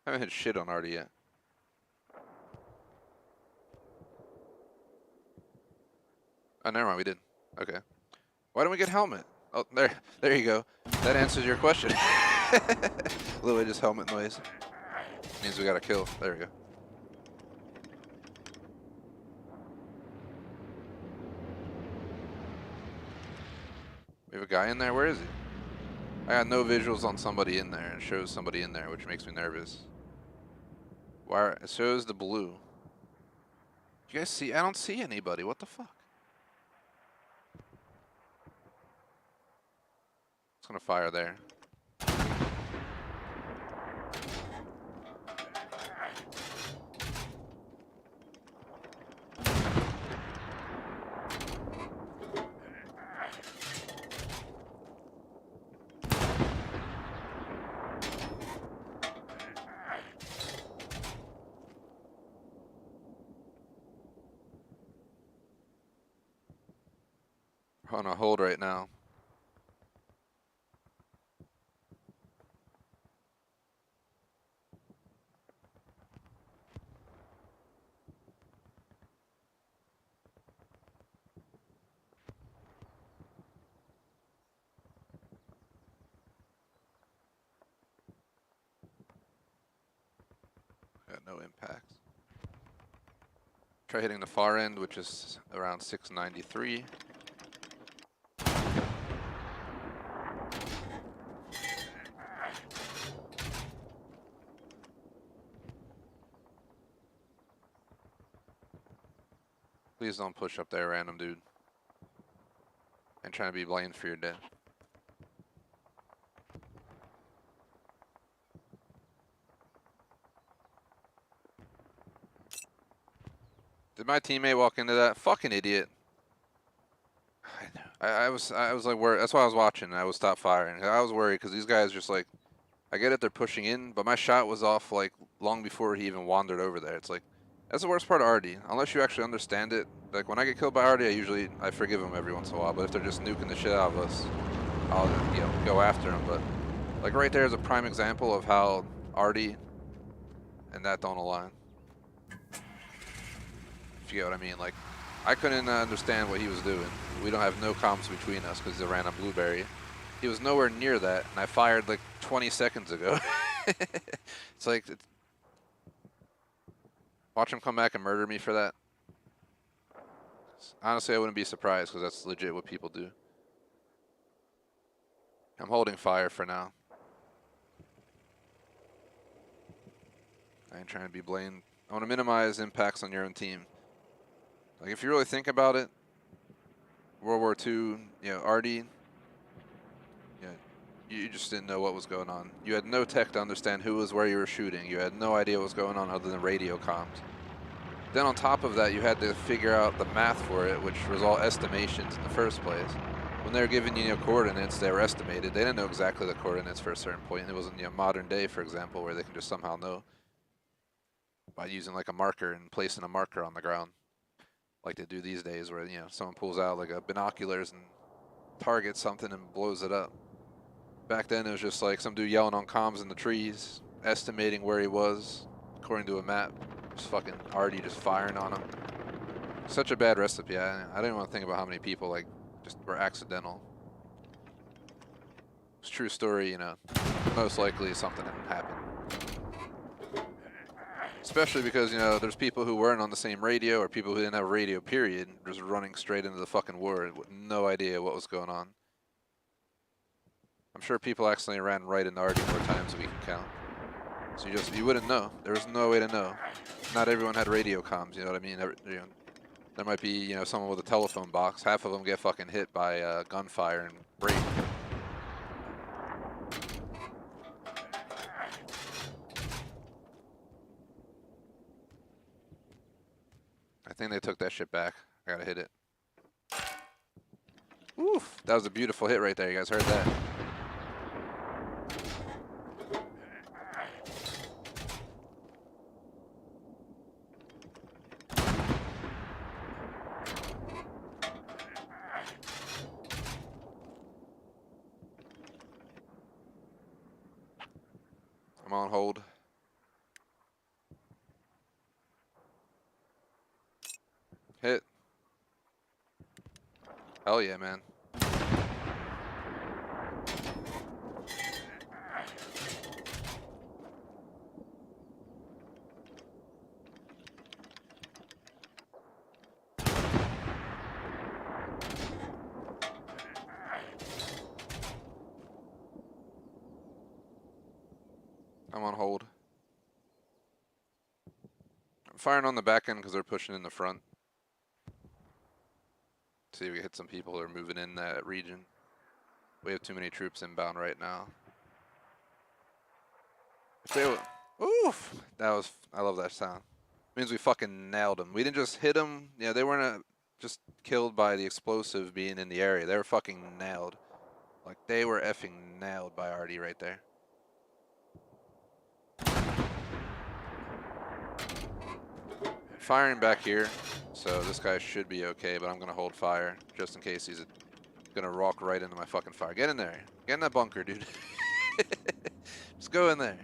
I haven't hit shit on Arty yet. Oh, never mind, we did. Okay. Why don't we get helmet? Oh, there you go. That answers your question. Literally just helmet noise. Means we got a kill. There we go. We have a guy in there? Where is he? I got no visuals on somebody in there. It shows somebody in there, which makes me nervous. Why? It shows the blue. You guys see? I don't see anybody. What the fuck? It's gonna fire there. We're on a hold right now. Got no impacts. Try hitting the far end, which is around 693. Please don't push up there, random dude. And trying to be blamed for your death. Did my teammate walk into that? Fucking idiot. I was like worried. That's why I was watching. I would stop firing. I was worried because these guys just like, I get it, they're pushing in, but my shot was off like long before he even wandered over there. It's like, that's the worst part of Arty. Unless you actually understand it. Like when I get killed by Arty, I forgive him every once in a while. But if they're just nuking the shit out of us, I'll go after them. But like right there is a prime example of how Arty and that don't align. If you get what I mean. Like I couldn't understand what he was doing. We don't have no comms between us because he ran on Blueberry. He was nowhere near that, and I fired like 20 seconds ago. It's like, watch him come back and murder me for that. Honestly, I wouldn't be surprised because that's legit what people do. I'm holding fire for now. I ain't trying to be blamed. I want to minimize impacts on your own team. Like if you really think about it, World War II, Arty, you just didn't know what was going on. You had no tech to understand who was where you were shooting. You had no idea what was going on other than radio comms. Then on top of that, you had to figure out the math for it, which was all estimations in the first place. When they were giving you coordinates, they were estimated. They didn't know exactly the coordinates for a certain point. It wasn't modern day, for example, where they can just somehow know by using like a marker and placing a marker on the ground, like they do these days, where someone pulls out like a binoculars and targets something and blows it up. Back then, it was just like some dude yelling on comms in the trees, estimating where he was, according to a map. Just fucking Arty just firing on him. Such a bad recipe. I didn't want to think about how many people like just were accidental. It's a true story, you know. Most likely something happened. Especially because, you know, there's people who weren't on the same radio or people who didn't have a radio, period, just running straight into the fucking war with no idea what was going on. I'm sure people accidentally ran right into Arty more times than we can count. So you wouldn't know. There was no way to know. Not everyone had radio comms, you know what I mean? You know, there might be, you know, someone with a telephone box. Half of them get fucking hit by gunfire and break. I think they took that shit back. I gotta hit it. Oof, that was a beautiful hit right there. You guys heard that? I'm on hold. Hit. Hell yeah, man. I'm on hold. I'm firing on the back end because they're pushing in the front. See if we hit some people who are moving in that region. We have too many troops inbound right now. If they were, oof! That was, I love that sound. Means we fucking nailed them. We didn't just hit them. Yeah, they weren't just killed by the explosive being in the area. They were fucking nailed. Like, they were effing nailed by Arty right there. Firing back here, so this guy should be okay, but I'm gonna hold fire just in case he's gonna walk right into my fucking fire. Get in there. Get in that bunker, dude. Just go in there.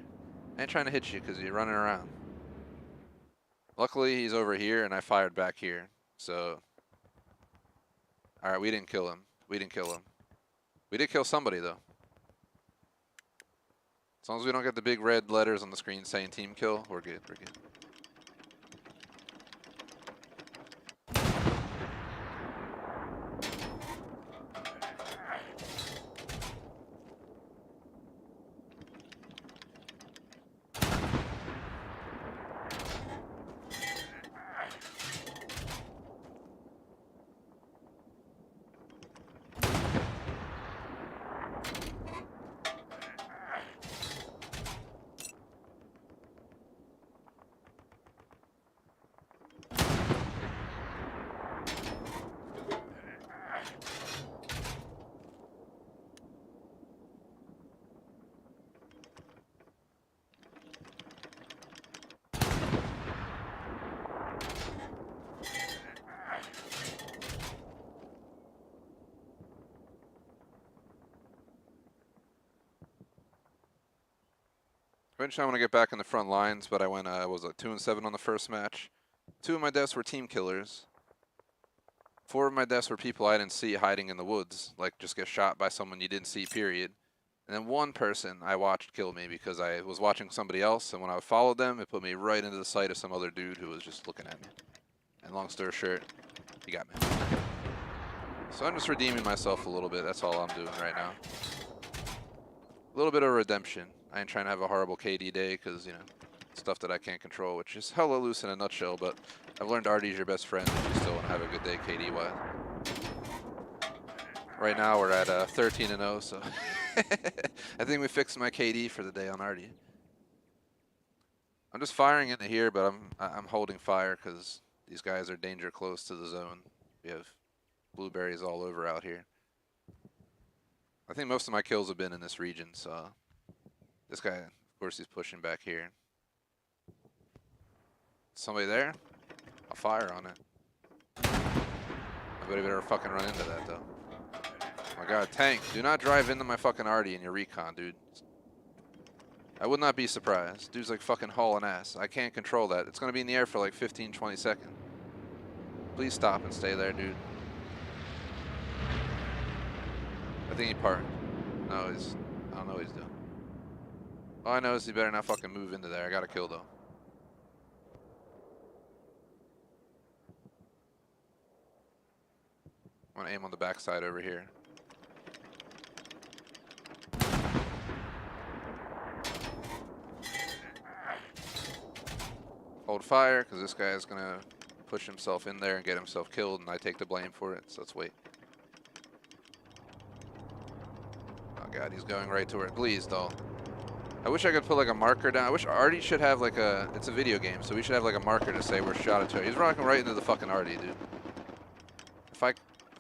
I ain't trying to hit you because you're running around. Luckily, he's over here, and I fired back here, so... Alright, we didn't kill him. We didn't kill him. We did kill somebody, though. As long as we don't get the big red letters on the screen saying team kill, we're good, we're good. Eventually, I want to get back in the front lines, but I went, was it 2-7 on the first match? 2 of my deaths were team killers. 4 of my deaths were people I didn't see hiding in the woods, like just get shot by someone you didn't see, period. And then 1 person I watched kill me because I was watching somebody else, and when I followed them, it put me right into the sight of some other dude who was just looking at me. And long story short, he got me. So I'm just redeeming myself a little bit, that's all I'm doing right now. A little bit of redemption. I ain't trying to have a horrible KD day because, you know, stuff that I can't control, which is hella loose in a nutshell, but I've learned Arty's your best friend if you still want to have a good day KD-wise. Right now we're at 13-0, so I think we fixed my KD for the day on Arty. I'm just firing into here, but I'm holding fire because these guys are danger close to the zone. We have blueberries all over out here. I think most of my kills have been in this region, so... This guy, of course, he's pushing back here. Somebody there? I'll fire on it. Nobody better fucking run into that, though. Oh my god, tank, do not drive into my fucking Arty in your Recon, dude. I would not be surprised. Dude's like fucking hauling ass. I can't control that. It's gonna be in the air for like 15, 20 seconds. Please stop and stay there, dude. I think he parked. No, I don't know what he's doing. All I know is he better not fucking move into there. I got a kill though. I'm gonna aim on the backside over here. Hold fire, because this guy is gonna push himself in there and get himself killed, and I take the blame for it, so let's wait. Oh god, he's going right to where, please though. I wish I could put like a marker down. I wish Arty should have like a, it's a video game, so we should have like a marker to say we're shot at. He's rocking right into the fucking Arty, dude. If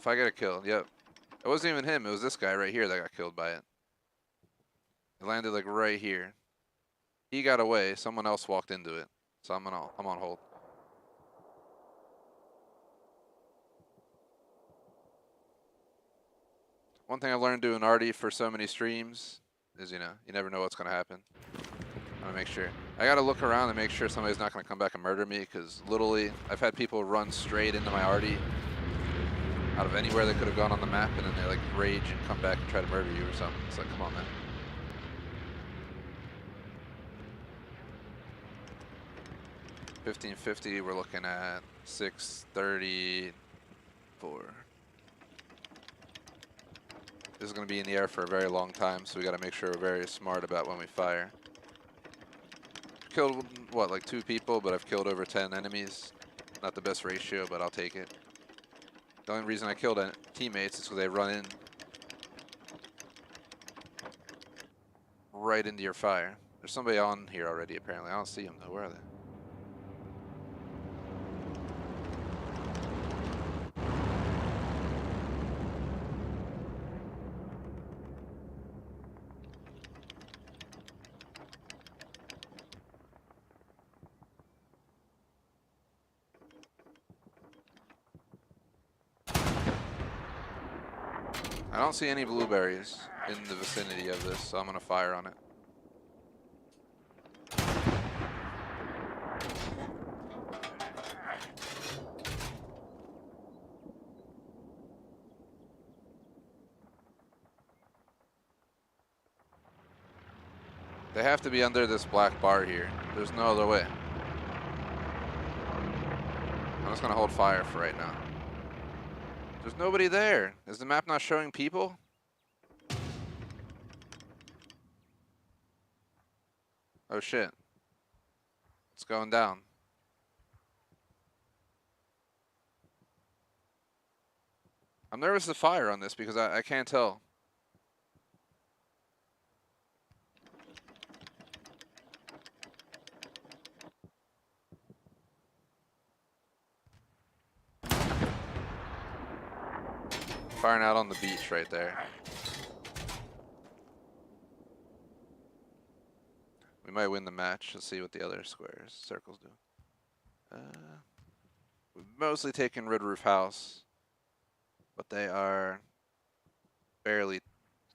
I get a kill, yep. It wasn't even him, it was this guy right here that got killed by it. It landed like right here. He got away, someone else walked into it. So I'm on hold. One thing I've learned doing Arty for so many streams is, you know, you never know what's gonna happen. I'm gonna make sure. I gotta look around and make sure somebody's not gonna come back and murder me, because literally I've had people run straight into my Arty out of anywhere they could have gone on the map, and then they like rage and come back and try to murder you or something. It's like, come on, man. $15.50, we're looking at 6:34. This is going to be in the air for a very long time, so we got to make sure we're very smart about when we fire. Killed, what, like 2 people, but I've killed over 10 enemies. Not the best ratio, but I'll take it. The only reason I killed teammates is because they run in right into your fire. There's somebody on here already, apparently. I don't see them, though. Where are they? I don't see any blueberries in the vicinity of this, so I'm gonna fire on it. They have to be under this black bar here. There's no other way. I'm just gonna hold fire for right now. There's nobody there. Is the map not showing people? Oh shit. It's going down. I'm nervous to fire on this because I can't tell. Firing out on the beach right there. We might win the match. Let's see what the other squares, circles do. We've mostly taken Red Roof House, but they are barely. I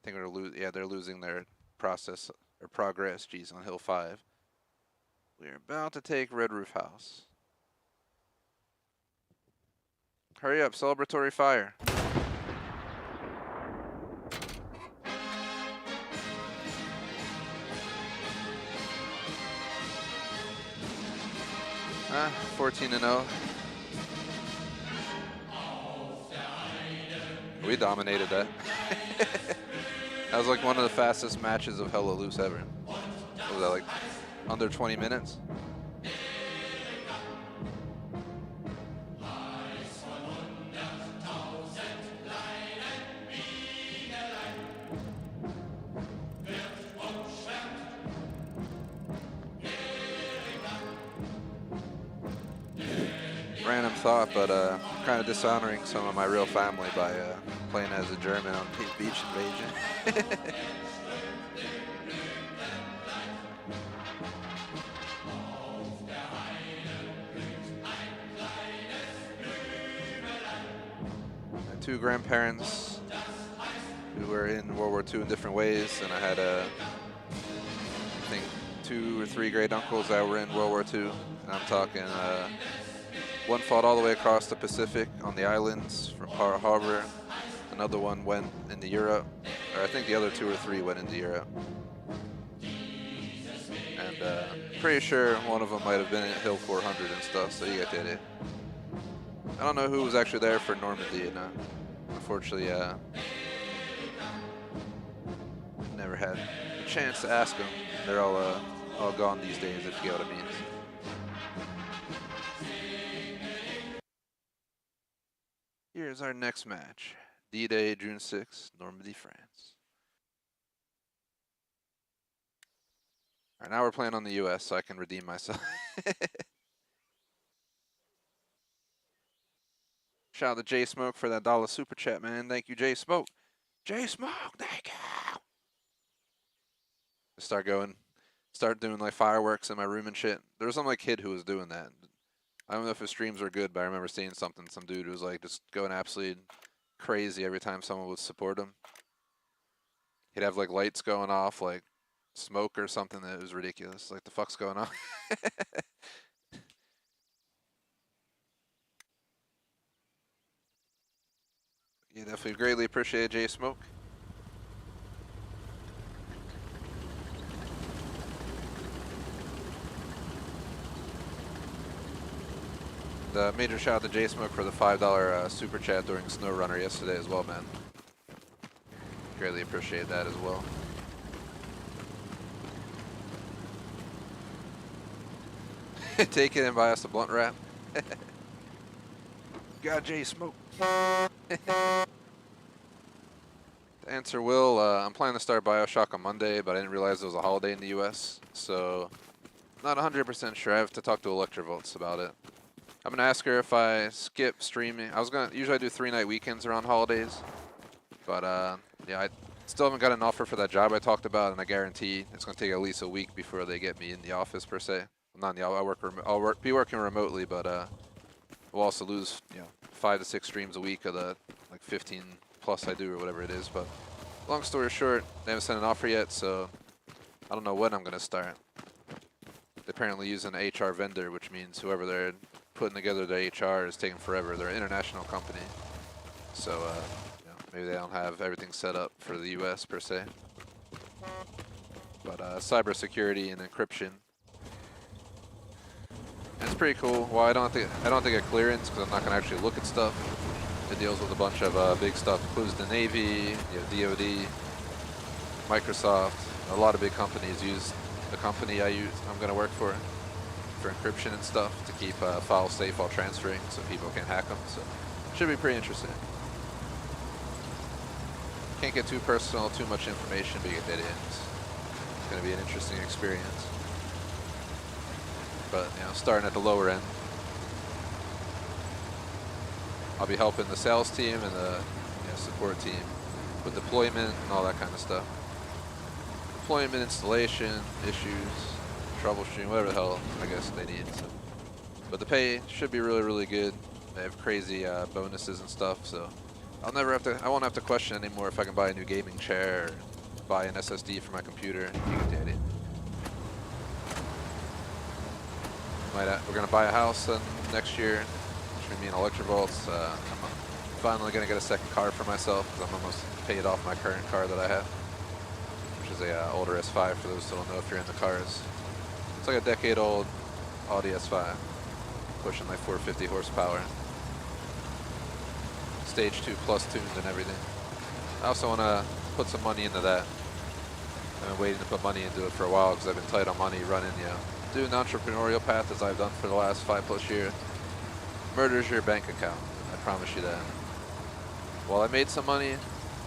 think they're losing their progress. Geez, on Hill 5. We're about to take Red Roof House. Hurry up! Celebratory fire. Ah, 14-0. We dominated that. That was like one of the fastest matches of Hella Loose ever. What was that, like under 20 minutes? Random thought, but kind of dishonoring some of my real family by playing as a German on Beach Invasion. My 2 grandparents who were in World War II in different ways, and I had I think 2 or 3 great uncles that were in World War II, and I'm talking one fought all the way across the Pacific on the islands from Pearl Harbor. Another one went into Europe, or I think the other 2 or 3 went into Europe. And pretty sure one of them might have been at Hill 400 and stuff, so you get the idea. I don't know who was actually there for Normandy, and unfortunately, never had a chance to ask them. They're all gone these days, if you get what I mean. Here's our next match. D-Day, June 6th, Normandy, France. All right, now we're playing on the US, so I can redeem myself. Shout out to J Smoke for that $1 super chat, man. Thank you, J Smoke. J Smoke, thank you. Start doing like fireworks in my room and shit. There was some like kid who was doing that. I don't know if his streams were good, but I remember seeing something. Some dude was like just going absolutely crazy every time someone would support him. He'd have like lights going off, like smoke or something. That was ridiculous. Like, the fuck's going on? Yeah, definitely greatly appreciate J Smoke. Major shout out to J Smoke for the $5 super chat during Snow Runner yesterday as well, man. Greatly appreciate that as well. Take it and buy us a blunt wrap. Got J Smoke. To answer Will, I'm planning to start Bioshock on Monday, but I didn't realize it was a holiday in the US, so not 100% sure. I have to talk to Electrovolts about it. I'm gonna ask her if I skip streaming. Usually I do 3-night weekends around holidays, but yeah, I still haven't got an offer for that job I talked about, and I guarantee it's gonna take at least a week before they get me in the office per se. Well, not in the office. I'll be working remotely, but we'll also lose 5 to 6 streams a week of the like 15 plus I do or whatever it is. But long story short, they haven't sent an offer yet, so I don't know when I'm gonna start. They apparently use an HR vendor, which means whoever they're putting together their HR is taking forever. They're an international company, so maybe they don't have everything set up for the US per se. But cybersecurity and encryption, it's pretty cool. Well, I don't think a clearance because I'm not gonna actually look at stuff. It deals with a bunch of big stuff, includes the Navy, DoD, Microsoft. A lot of big companies use the company I'm gonna work for encryption and stuff to keep files safe while transferring so people can't hack them. So should be pretty interesting. Can't get too personal, too much information, but you get that in. It's gonna be an interesting experience. But starting at the lower end, I'll be helping the sales team and the support team with deployment and all that kind of stuff. Deployment, installation, issues, troubleshooting, whatever the hell I guess they need. So. But the pay should be really, really good. They have crazy bonuses and stuff, so I won't have to question anymore if I can buy a new gaming chair or buy an SSD for my computer. You get the idea. We're gonna buy a house next year, which means Electrovolts. I'm finally gonna get a second car for myself because I'm almost paid off my current car that I have, which is a older S5 for those who don't know if you're in the cars. It's like a decade-old Audi S5, pushing like 450 horsepower. Stage 2 plus tuned and everything. I also want to put some money into that. I've been waiting to put money into it for a while because I've been tight on money running, doing the entrepreneurial path as I've done for the last 5+ years. Murders your bank account, I promise you that. While I made some money,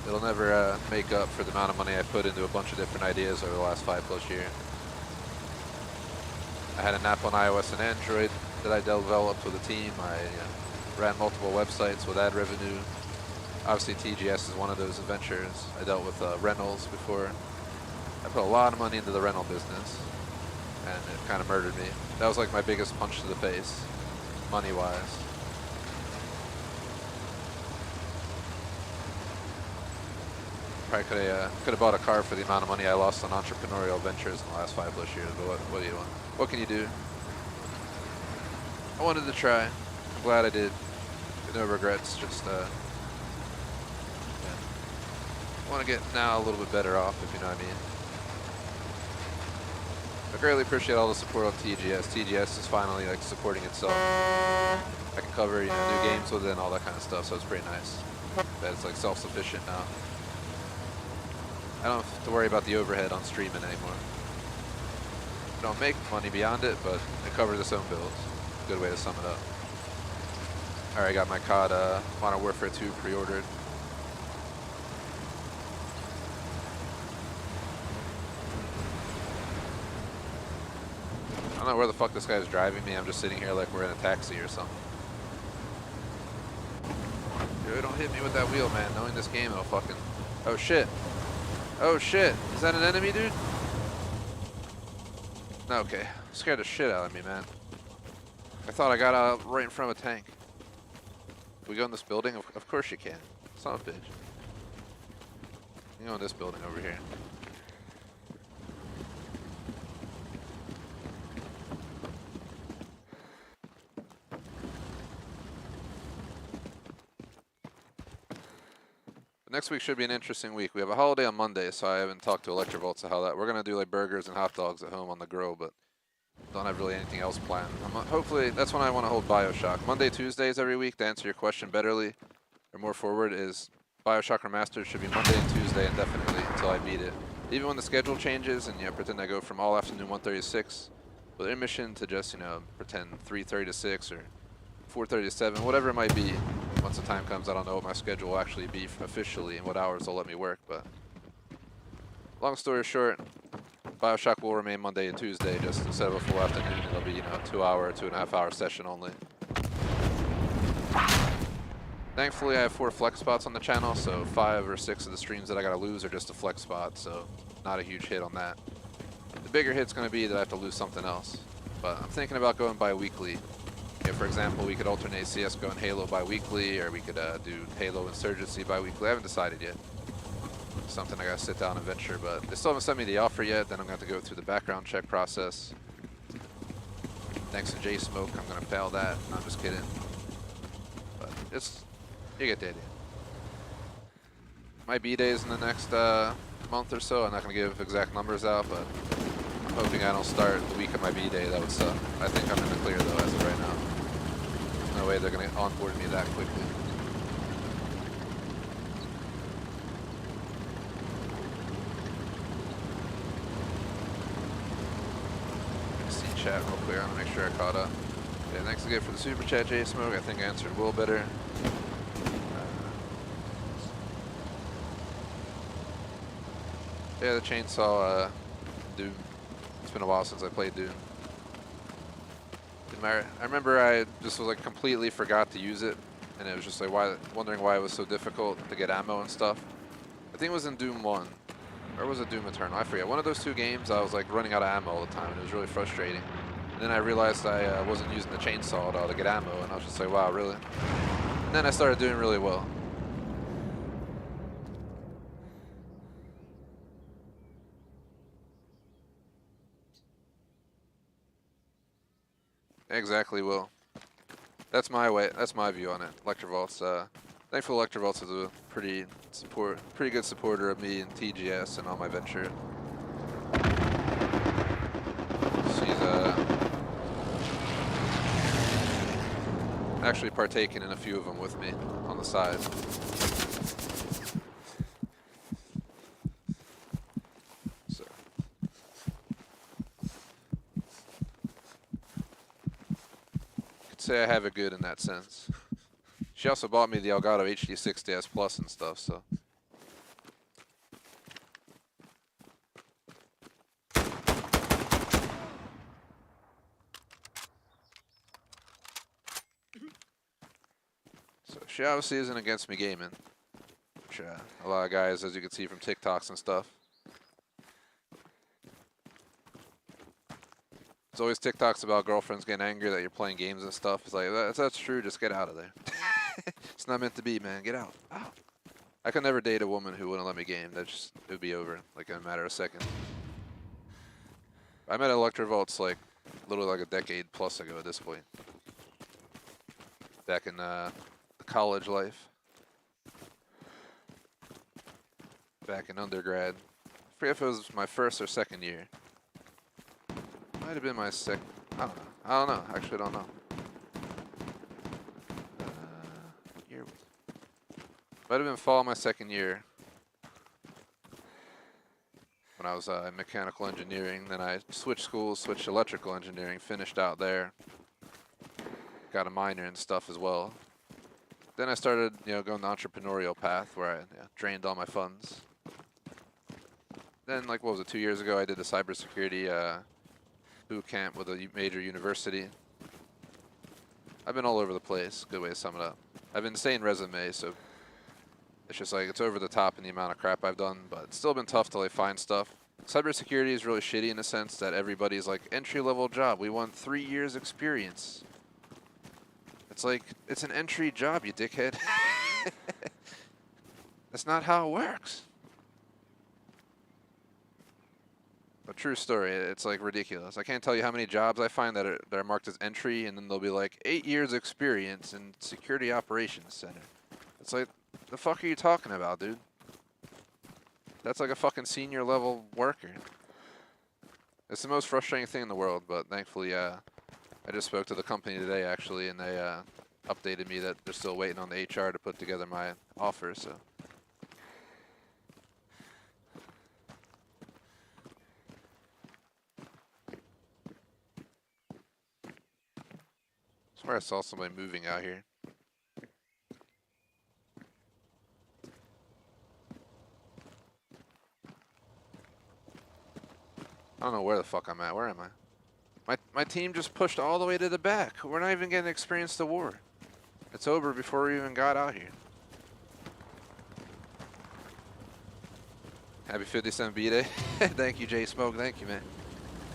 it'll never make up for the amount of money I put into a bunch of different ideas over the last 5+ years. I had an app on iOS and Android that I developed with a team. I ran multiple websites with ad revenue. Obviously TGS is one of those adventures. I dealt with rentals before. I put a lot of money into the rental business, and it kind of murdered me. That was like my biggest punch to the face, money-wise. Probably could have bought a car for the amount of money I lost on entrepreneurial ventures in the last 5+ years. But what do you want? What can you do? I wanted to try. I'm glad I did. No regrets. Just yeah. I want to get now a little bit better off, if you know what I mean. I greatly appreciate all the support on TGS. TGS is finally like supporting itself. I can cover, you know, new games with it and all that kind of stuff, so it's pretty nice. That it's like self-sufficient now. I don't have to worry about the overhead on streaming anymore. I don't make money beyond it, but it covers its own bills. Good way to sum it up. Alright, got my COD Modern Warfare 2 pre-ordered. I don't know where the fuck this guy's driving me. I'm just sitting here like we're in a taxi or something. Dude, don't hit me with that wheel, man. Knowing this game, it'll fucking... Oh shit. Oh shit. Is that an enemy, dude? Okay. Scared the shit out of me, man. I thought I got out right in front of a tank. Can we go in this building? Of course you can. Son of a bitch. You go in this building over here. Next week should be an interesting week. We have a holiday on Monday, so I haven't talked to Electrovolts about how that. We're gonna do like burgers and hot dogs at home on the grill, but don't have really anything else planned. Hopefully, that's when I want to hold BioShock. Monday, Tuesdays every week, to answer your question betterly, or more forward, is BioShock Remastered should be Monday and Tuesday indefinitely until I beat it. Even when the schedule changes and, you know, pretend I go from all afternoon 1:30 to 6 with intermission to just, you know, pretend 3:30 to 6 or 4:30 to 7, whatever it might be. Once the time comes, I don't know what my schedule will actually be officially and what hours they'll let me work, but long story short, BioShock will remain Monday and Tuesday, just instead of a full afternoon, it'll be, you know, a 2-hour, 2.5-hour session only. Thankfully, I have 4 flex spots on the channel, so 5 or 6 of the streams that I gotta lose are just a flex spot, so not a huge hit on that. The bigger hit's gonna be that I have to lose something else, but I'm thinking about going bi-weekly. Yeah, for example, we could alternate CSGO and Halo bi-weekly, or we could do Halo Insurgency bi-weekly. I haven't decided yet. Something I gotta sit down and venture, but they still haven't sent me the offer yet. Then I'm gonna have to go through the background check process. Thanks to J-Smoke, I'm gonna fail that. No, I'm just kidding. But it's, you get the idea. My B-days in the next month or so. I'm not gonna give exact numbers out, but I'm hoping I don't start the week of my B-day. That would suck. I think I'm in the clear though as of right now. No way they're gonna onboard me that quickly. See chat real quick. I want to make sure I caught up. Yeah, thanks again for the super chat, J Smoke. I think I answered Will better. Yeah, the chainsaw Doom. It's been a while since I played Doom. I remember I just was like completely forgot to use it, and it was just like wondering why it was so difficult to get ammo and stuff. I think it was in Doom 1, or was it Doom Eternal? I forget. One of those 2 games, I was like running out of ammo all the time, and it was really frustrating. And then I realized I wasn't using the chainsaw at all to get ammo, and I was just like, wow, really? And then I started doing really well. Exactly, Will. That's my way. That's my view on it. Electrovolts. Thankfully, Electrovolts is a pretty good supporter of me and TGS and all my venture. She's actually partaking in a few of them with me on the side. So. Could say I have it good in that sense. She also bought me the Elgato HD 6DS Plus and stuff, so. So she obviously isn't against me gaming, which a lot of guys, as you can see from TikToks and stuff. There's always TikToks about girlfriends getting angry that you're playing games and stuff. It's like, that's true, just get out of there. It's not meant to be, man. Get out. Out. I could never date a woman who wouldn't let me game. That just, it would be over like in a matter of seconds. I met Electrovolts like literally like a decade plus ago at this point. Back in the college life. Back in undergrad. I forget if it was my first or second year. Might have been my second. I don't know. I don't know. Actually, I don't know. Year was. Might have been fall of my second year. When I was in mechanical engineering. Then I switched schools, switched to electrical engineering, finished out there. Got a minor and stuff as well. Then I started, going the entrepreneurial path where I drained all my funds. Then, like, what was it, 2 years ago, I did the cybersecurity boot camp with a major university. I've been all over the place. Good way to sum it up. I've been insane resume, so it's just like it's over the top in the amount of crap I've done, but it's still been tough to like find stuff. Cybersecurity is really shitty in the sense that everybody's like entry-level job. We want 3 years experience. It's like it's an entry job, you dickhead. That's not how it works. A true story. It's like ridiculous. I can't tell you how many jobs I find that are marked as entry, and then they'll be like 8 years experience in security operations center. It's like, the fuck are you talking about, dude? That's like a fucking senior level worker. It's the most frustrating thing in the world, but thankfully, I just spoke to the company today actually, and they updated me that they're still waiting on the HR to put together my offer. So. I swear I saw somebody moving out here. I don't know where the fuck I'm at. Where am I? My team just pushed all the way to the back. We're not even getting to experience the war. It's over before we even got out here. Happy 57 B-Day. Thank you, J Smoke. Thank you, man.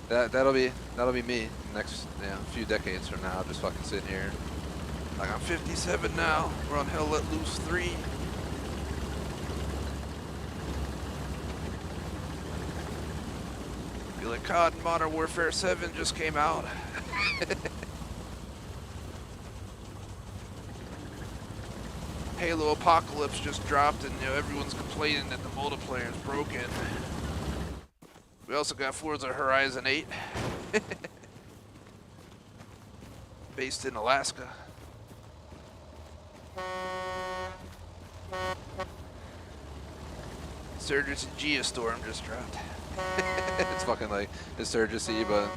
That'll be me next few decades from now. Just fucking sitting here. Like, I'm 57 now. We're on Hell Let Loose 3. Be like, COD Modern Warfare 7 just came out. Halo Apocalypse just dropped, and everyone's complaining that the multiplayer is broken. We also got Forza Horizon 8. Based in Alaska. Surgency Geostorm just dropped. It's fucking like Insurgency, but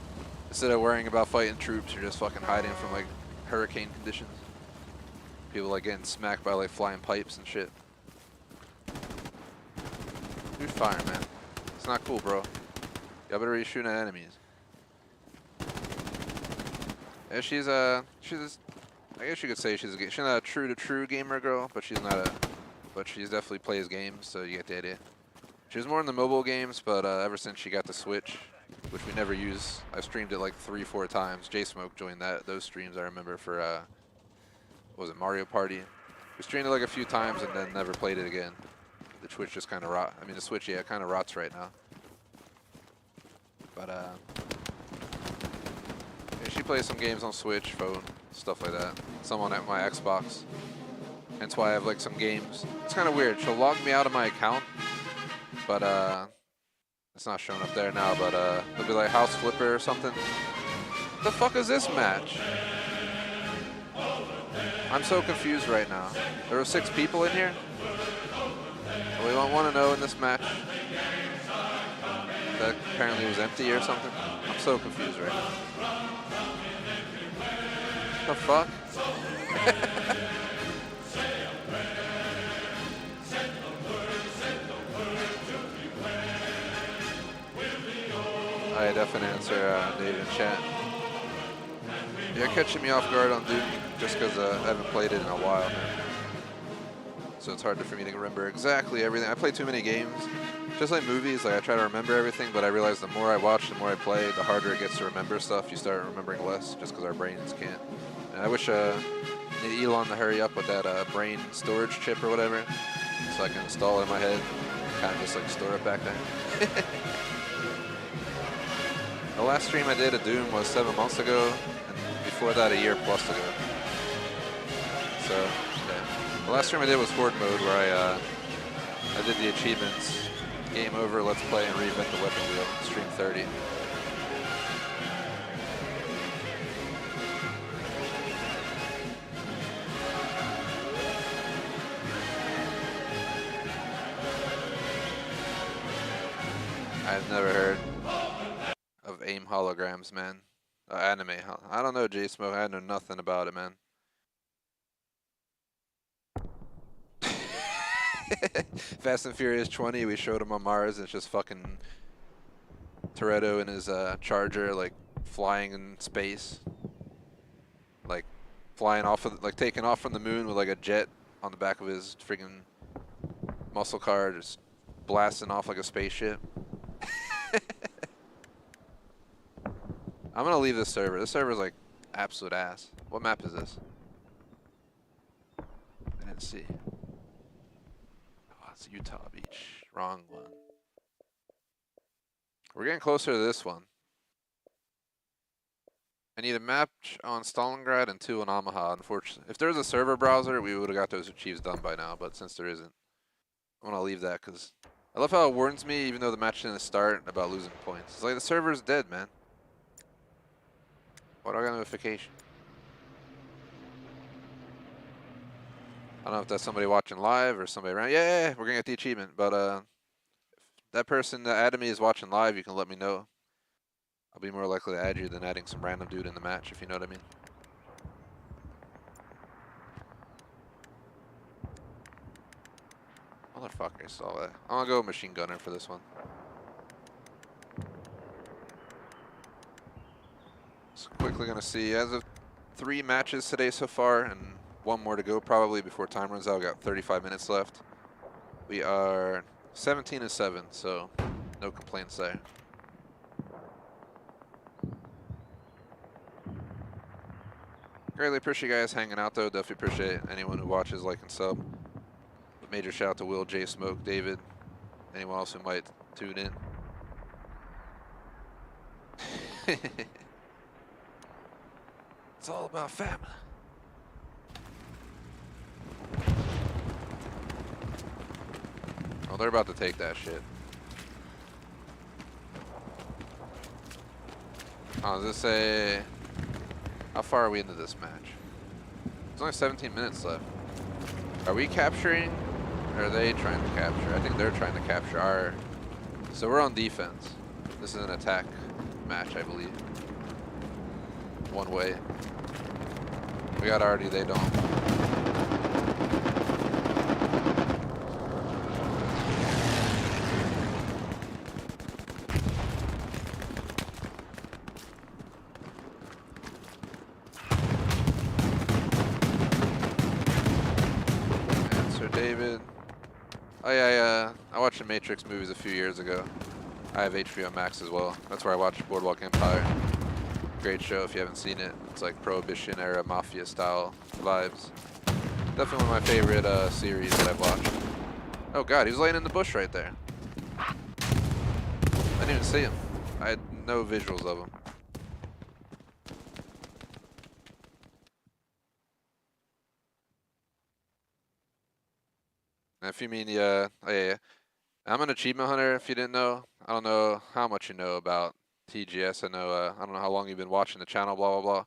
instead of worrying about fighting troops, you're just fucking hiding from like hurricane conditions. People like getting smacked by like flying pipes and shit. Dude, fire, man. It's not cool, bro. Y'all better be shooting at enemies. Yeah, she's I guess you could say she's not a true gamer girl, but she's definitely plays games, so you get the idea. She was more in the mobile games, but ever since she got the Switch, which we never use, I streamed it like 3-4 times. J Smoke joined those streams, I remember, for what was it, Mario Party? We streamed it like a few times and then never played it again. The Switch just kind of the Switch, yeah, kind of rots right now. But yeah, she plays some games on Switch, phone, stuff like that. Some on my Xbox. Hence why I have like some games. It's kind of weird. She'll log me out of my account, but it's not showing up there now. But it'll be like House Flipper or something. What the fuck is this match? I'm so confused right now. There were 6 people in here. We don't want to know in this match. That apparently was empty or something. I'm so confused right now. What the fuck? I definitely answer Dave in chat. Yeah, catching me off guard on Duke just because I haven't played it in a while, man. So it's hard for me to remember exactly everything. I play too many games. Just like movies, like I try to remember everything, but I realize the more I watch, the more I play, the harder it gets to remember stuff. You start remembering less just because our brains can't. And I wish I need Elon to hurry up with that brain storage chip or whatever. so I can install it in my head, kind of just like store it back there. The last stream I did of Doom was 7 months ago, and before that a year plus ago. So, yeah. The last stream I did was Horde mode, where I did the achievements, game over, let's play, and reinvent the weapon wheel, stream 30. I've never heard of AIM holograms, man. Anime, I don't know, J-Smoke, I know nothing about it, man. Fast and Furious 20, we showed him on Mars, and it's just fucking Toretto in his Charger, like, flying in space. Like, flying off of, like, taking off from the moon with, like, a jet on the back of his friggin' muscle car, just blasting off like a spaceship. I'm gonna leave this server. This server's like absolute ass. What map is this? I didn't see. Oh, it's Utah Beach. Wrong one. We're getting closer to this one. I need a match on Stalingrad and 2 on Omaha, unfortunately. If there was a server browser, we would have got those achieves done by now, but since there isn't, I'm gonna leave that because I love how it warns me, even though the match didn't start, about losing points. It's like the server's dead, man. Why do I got a notification? I don't know if that's somebody watching live or somebody around. Yeah, we're gonna get the achievement. But if that person that added me is watching live, you can let me know. I'll be more likely to add you than adding some random dude in the match, if you know what I mean. Motherfucker, saw that. I'm gonna go machine gunner for this one. So quickly gonna see, as of 3 matches today so far, and 1 more to go probably before time runs out. We got 35 minutes left. We are 17-7, so no complaints there. Greatly appreciate you guys hanging out though. Definitely appreciate anyone who watches, like, and sub. Major shout out to Will, J Smoke, David, anyone else who might tune in. It's all about family. Oh, they're about to take that shit. Oh, does this say... How far are we into this match? There's only 17 minutes left. Are we capturing, or are they trying to capture? I think they're trying to capture our... So we're on defense. This is an attack match, I believe. One way. We got Arty, they don't. Answer David. Oh yeah, I watched the Matrix movies a few years ago. I have HBO Max as well. That's where I watched Boardwalk Empire. Great show if you haven't seen it. It's like Prohibition era mafia style vibes. Definitely one of my favorite series that I've watched. Oh god, he was laying in the bush right there. I didn't even see him. I had no visuals of him. And if you mean oh yeah. I'm an achievement hunter, if you didn't know. I don't know how much you know about TGS. I know, I don't know how long you've been watching the channel, blah, blah, blah.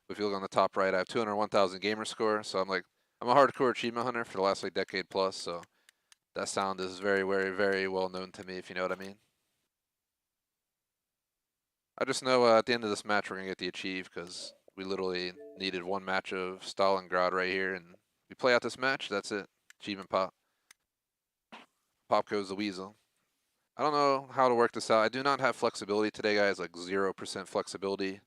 But if you look on the top right, I have 201,000 gamer score. So I'm a hardcore achievement hunter for the last like decade plus. So that sound is very, very, very well known to me, if you know what I mean. I just know at the end of this match, we're going to get the achieve because we literally needed 1 match of Stalingrad right here. And we play out this match, that's it. Achievement pop. Pop goes the weasel. I don't know how to work this out. I do not have flexibility today, guys, like 0% flexibility.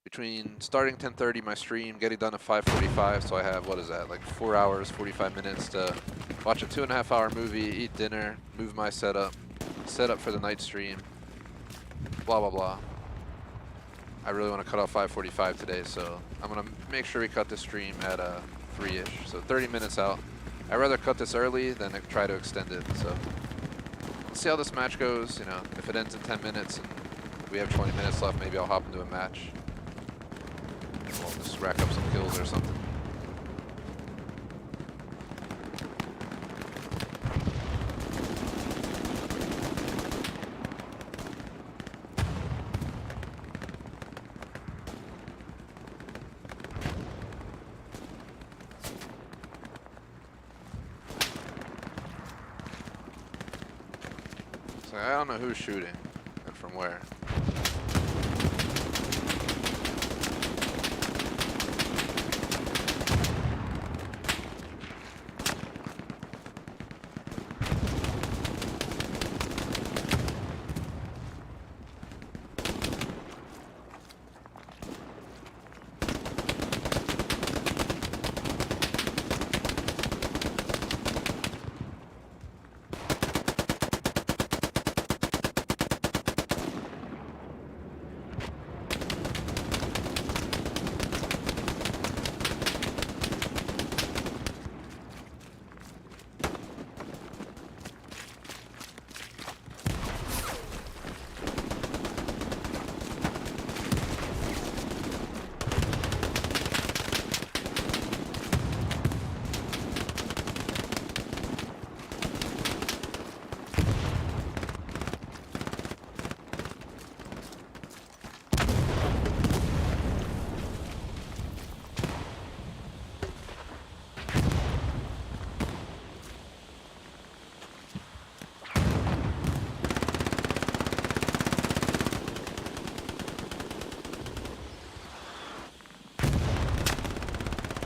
Between starting 10:30 my stream, getting done at 5:45, so I have, what is that, like 4 hours, 45 minutes to watch a 2.5 hour movie, eat dinner, move my setup, set up for the night stream, blah, blah, blah. I really want to cut off 5:45 today, so I'm going to make sure we cut the stream at 3-ish, so 30 minutes out. I'd rather cut this early than try to extend it. So let's see how this match goes. You know, if it ends in 10 minutes and we have 20 minutes left, maybe I'll hop into a match. We'll just rack up some kills or something. So I don't know who's shooting and from where.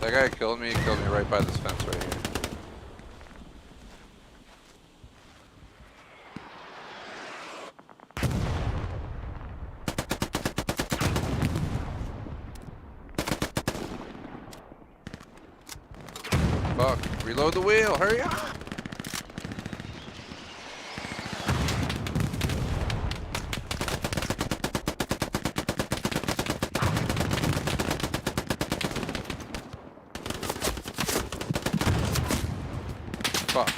That guy killed me right by this fence right here. Fuck, reload the wheel, hurry up! Fuck.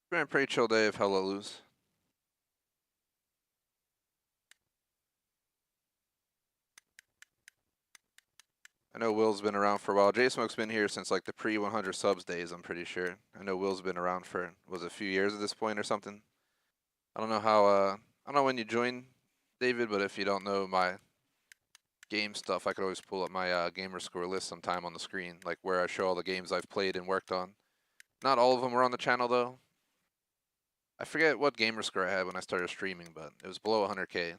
Been a pretty chill day of hella loose. I know Will's been around for a while. J-Smoke's been here since like the pre-100 subs days, I'm pretty sure. I know Will's been around for, was it a few years at this point or something? I don't know how, I don't know when you joined, David, but if you don't know my game stuff, I could always pull up my gamer score list sometime on the screen, like where I show all the games I've played and worked on. Not all of them were on the channel though. I forget what gamer score I had when I started streaming, but it was below 100K.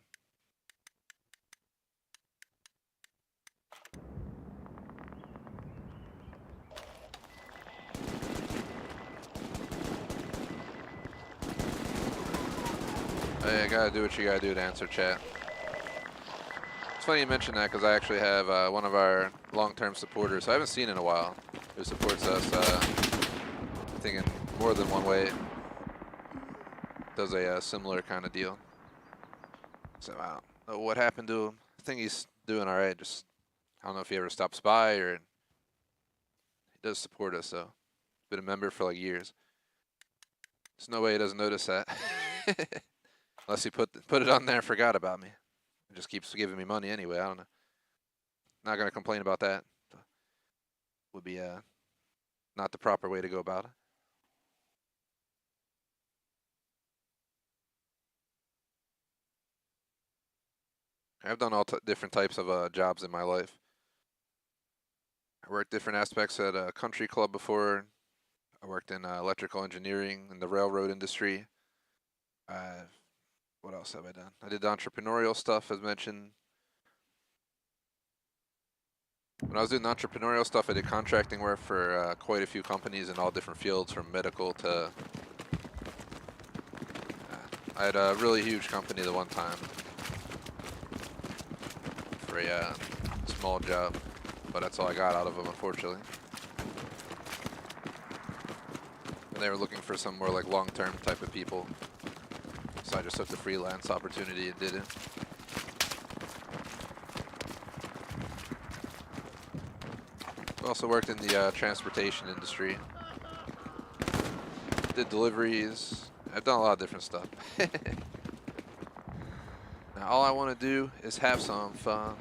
Hey, I gotta do what you gotta do to answer chat. It's funny you mention that because I actually have one of our long-term supporters, I haven't seen in a while, who supports us, I think in more than one way. Does a similar kind of deal. So I don't know what happened to him. I think he's doing all right. Just I don't know if he ever stops by or he does support us. So been a member for like years. There's no way he doesn't notice that, unless he put it on there and forgot about me. He just keeps giving me money anyway. I don't know. Not gonna complain about that. Would be not the proper way to go about it. I've done all different types of jobs in my life. I worked different aspects at a country club before. I worked in electrical engineering in the railroad industry. What else have I done? I did entrepreneurial stuff, as mentioned. When I was doing entrepreneurial stuff, I did contracting work for quite a few companies in all different fields, from medical to... I had a really huge company the one time for a small job, but that's all I got out of them, unfortunately. They were looking for some more like long-term type of people. So I just took the freelance opportunity and did it. Also worked in the transportation industry. Did deliveries. I've done a lot of different stuff. Now all I want to do is have some fun.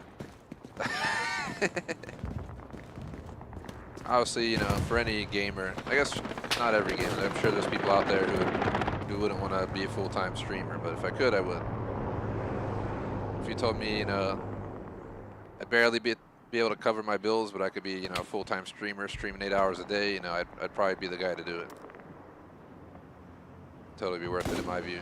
Obviously, you know, for any gamer, I guess not every gamer. I'm sure there's people out there who wouldn't want to be a full-time streamer, but if I could, I would. If you told me, you know, I'd barely be able to cover my bills, but I could be, you know, a full-time streamer, streaming 8 hours a day, you know, I'd probably be the guy to do it. Totally be worth it in my view.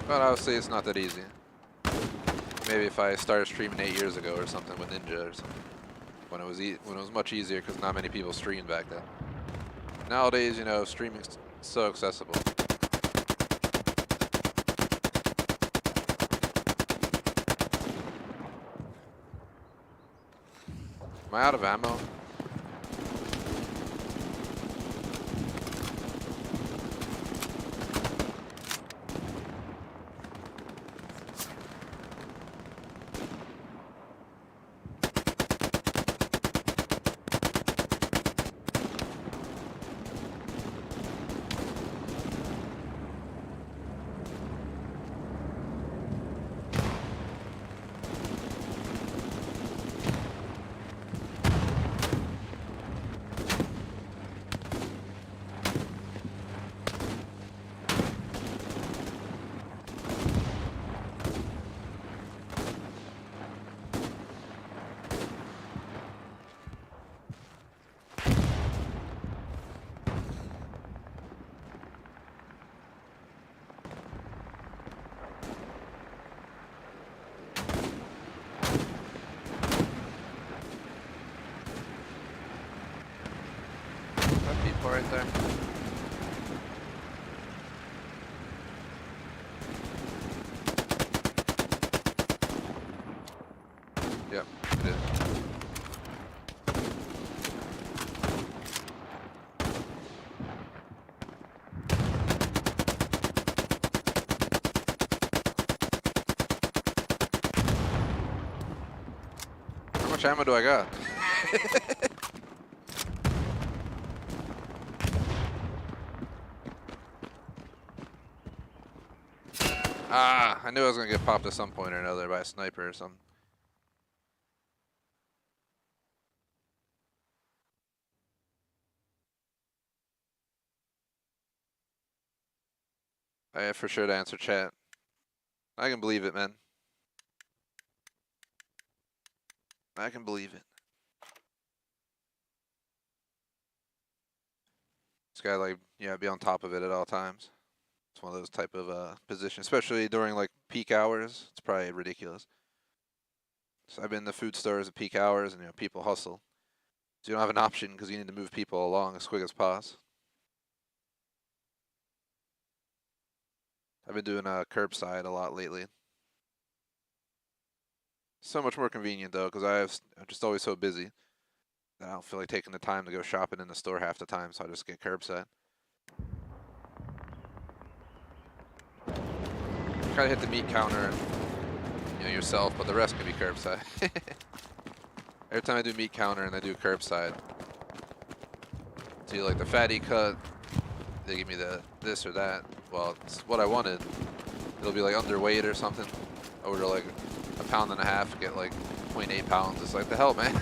But obviously it's not that easy. Maybe if I started streaming 8 years ago or something with Ninja or something, when it was much easier because not many people streamed back then. Nowadays, you know, streaming's so accessible. Am I out of ammo? Right there. Yep, it is. How much ammo do I got? Ah, I knew I was going to get popped at some point or another by a sniper or something. I have for sure to answer chat. I can believe it, man. I can believe it. This guy, like, yeah, be on top of it at all times. It's one of those type of positions, especially during like peak hours. It's probably ridiculous. So I've been in the food stores at peak hours, and you know people hustle. So you don't have an option because you need to move people along as quick as possible. I've been doing curbside a lot lately. So much more convenient though, because I'm just always so busy that I don't feel like taking the time to go shopping in the store half the time. So I just get curbside. Try to hit the meat counter, you know, yourself, but the rest can be curbside. Every time I do meat counter and I do curbside, do like the fatty cut, they give me the this or that. Well, it's what I wanted. It'll be like underweight or something. Order like a pound and a half, get like 0.8 pounds. It's like the hell, man.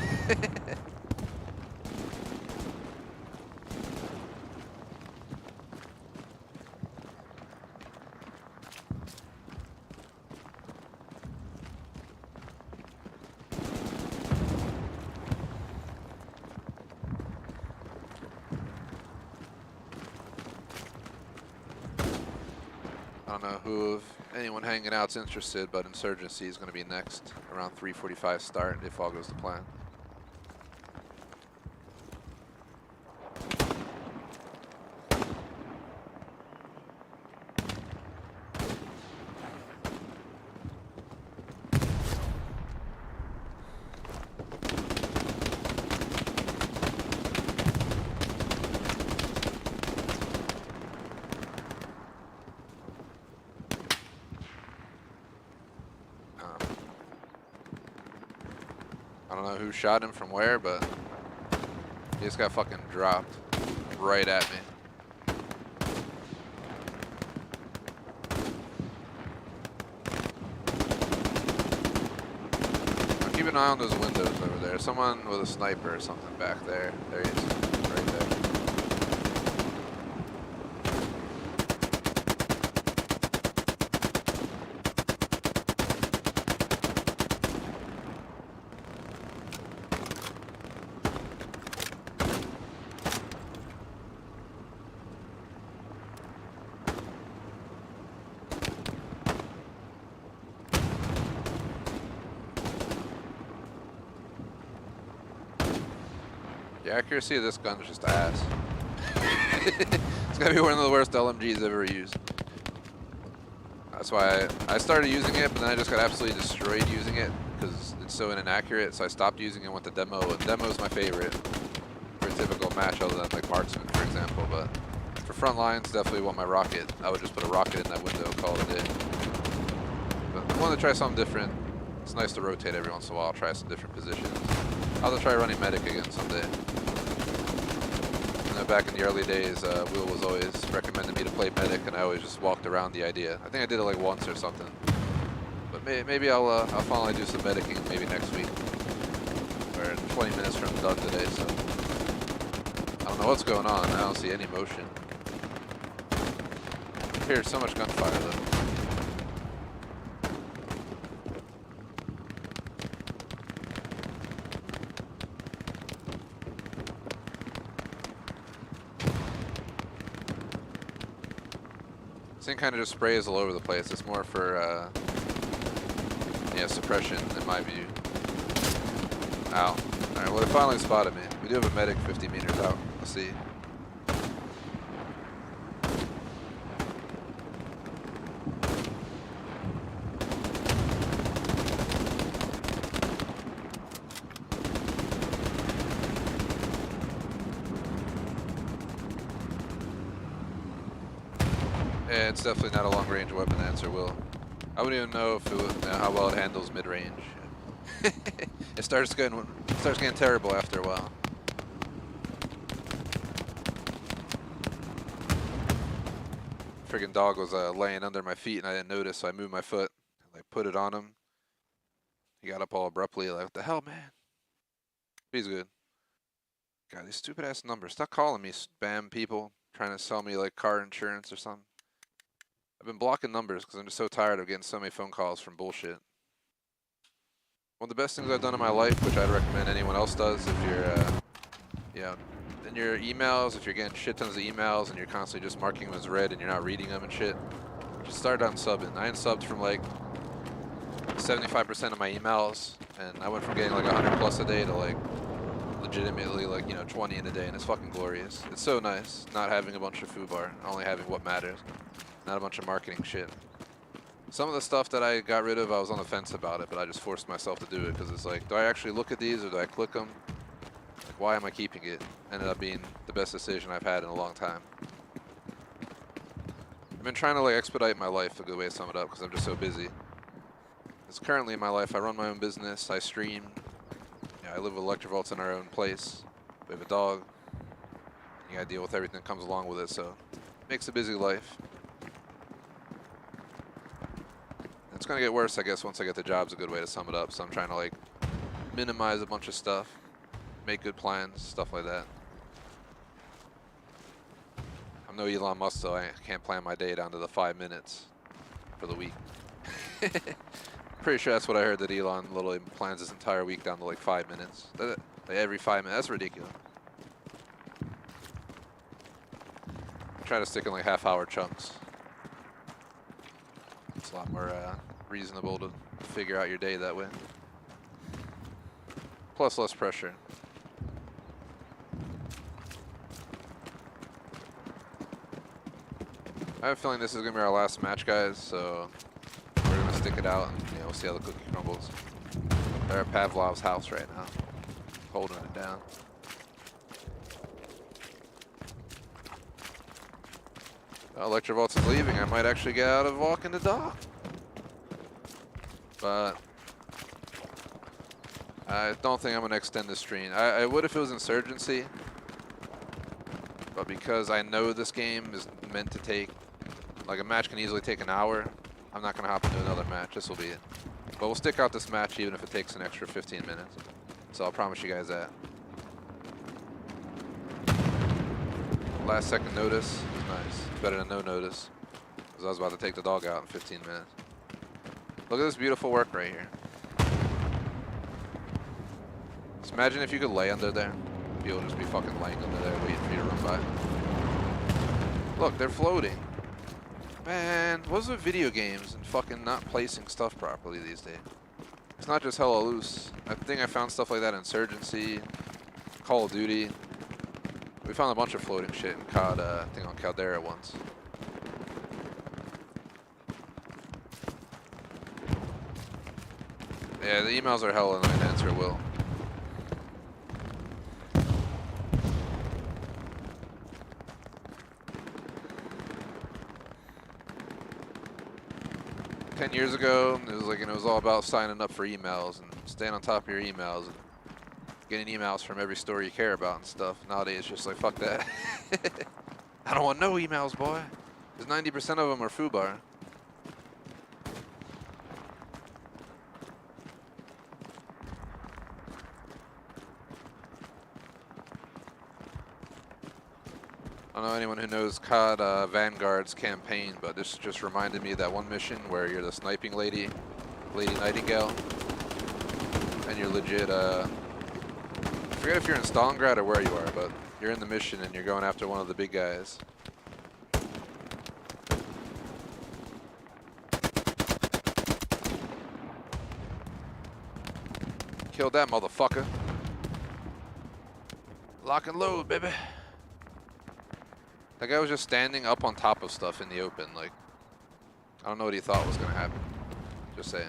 I don't know who, if anyone hanging out's interested, but Insurgency is going to be next, around 3:45 start if all goes to plan. don't know who shot him from where, but he just got fucking dropped right at me. Keep an eye on those windows over there. Someone with a sniper or something back there. There he is, right there. The accuracy of this gun is just ass. It's gotta be one of the worst LMGs ever used. That's why I started using it, but then I just got absolutely destroyed using it because it's so inaccurate. So I stopped using it, went to demo, and demo is my favorite for a typical match, other than like marksman, for example. But for front lines, definitely want my rocket. I would just put a rocket in that window, call it a day. But I want to try something different. It's nice to rotate every once in a while, try some different positions. I'll try running medic again someday. You know, back in the early days, Will was always recommending me to play medic, and I always just walked around the idea. I think I did it like once or something. But maybe I'll finally do some medicing maybe next week. We're 20 minutes from done today, so I don't know what's going on. I don't see any motion. I hear so much gunfire though. This thing kind of just sprays all over the place. It's more for, yeah, suppression in my view. Ow. Alright, well, they finally spotted me. We do have a medic 50 meters out. Let's see. Yeah, it's definitely not a long-range weapon, the answer will. I wouldn't even know if how well it handles mid-range. It starts getting terrible after a while. Friggin' dog was laying under my feet and I didn't notice, so I moved my foot, like put it on him. He got up all abruptly, like, what the hell, man? He's good. God, these stupid ass numbers. Stop calling me spam people, trying to sell me like car insurance or something. I've been blocking numbers because I'm just so tired of getting so many phone calls from bullshit. One of the best things I've done in my life, which I'd recommend anyone else does, if you're, yeah, in your emails, if you're getting shit tons of emails and you're constantly just marking them as read and you're not reading them and shit, just start unsubbing. I unsubbed from like 75% of my emails, and I went from getting like 100 plus a day to like legitimately like, you know, 20 in a day, and it's fucking glorious. It's so nice not having a bunch of foobar, only having what matters, not a bunch of marketing shit. Some of the stuff that I got rid of, I was on the fence about it, but I just forced myself to do it because it's like, do I actually look at these or do I click them? Like, why am I keeping it? Ended up being the best decision I've had in a long time. I've been trying to like expedite my life, a good way to sum it up, because I'm just so busy. Because currently in my life, I run my own business, I stream, I live with Electrovolts in our own place. We have a dog. You gotta deal with everything that comes along with it, so it makes a busy life. It's gonna get worse, I guess, once I get the job's a good way to sum it up. So I'm trying to like minimize a bunch of stuff, make good plans, stuff like that. I'm no Elon Musk, so I can't plan my day down to the 5 minutes for the week. Pretty sure that's what I heard, that Elon literally plans his entire week down to like 5 minutes. Like every 5 minutes. That's ridiculous. Try to stick in like half-hour chunks. It's a lot more reasonable to figure out your day that way. Plus less pressure. I have a feeling this is going to be our last match, guys, so we're going to stick it out and, you know, we'll see how the cookie crumbles. They're at Pavlov's house right now, holding it down. Well, Electrovolts is leaving. I might actually get out of walking the dog. But I don't think I'm going to extend the stream. I would if it was Insurgency. But because I know this game is meant to take, like a match can easily take an hour, I'm not going to hop into another match. This will be it. But we'll stick out this match even if it takes an extra 15 minutes. So I'll promise you guys that. Last second notice is nice. Better than no notice. Because I was about to take the dog out in 15 minutes. Look at this beautiful work right here. Just imagine if you could lay under there. People just be fucking laying under there waiting for you to run by. Look, they're floating. Man, what's with video games and fucking not placing stuff properly these days? It's not just hella loose. I think I found stuff like that in Insurgency, Call of Duty. We found a bunch of floating shit in COD, I think on Caldera once. Yeah, the emails are hella annoying to answer, Will. Years ago, it was like, it was all about signing up for emails and staying on top of your emails and getting emails from every store you care about and stuff. Nowadays, it's just like, fuck that. I don't want no emails, boy. Because 90% of them are FUBAR. I don't know anyone who knows COD Vanguard's campaign, but this just reminded me of that one mission where you're the sniping lady, Lady Nightingale, and you're legit, I forget if you're in Stalingrad or where you are, but you're in the mission and you're going after one of the big guys. Killed that motherfucker. Lock and load, baby. That guy was just standing up on top of stuff in the open, like, I don't know what he thought was gonna happen. Just saying.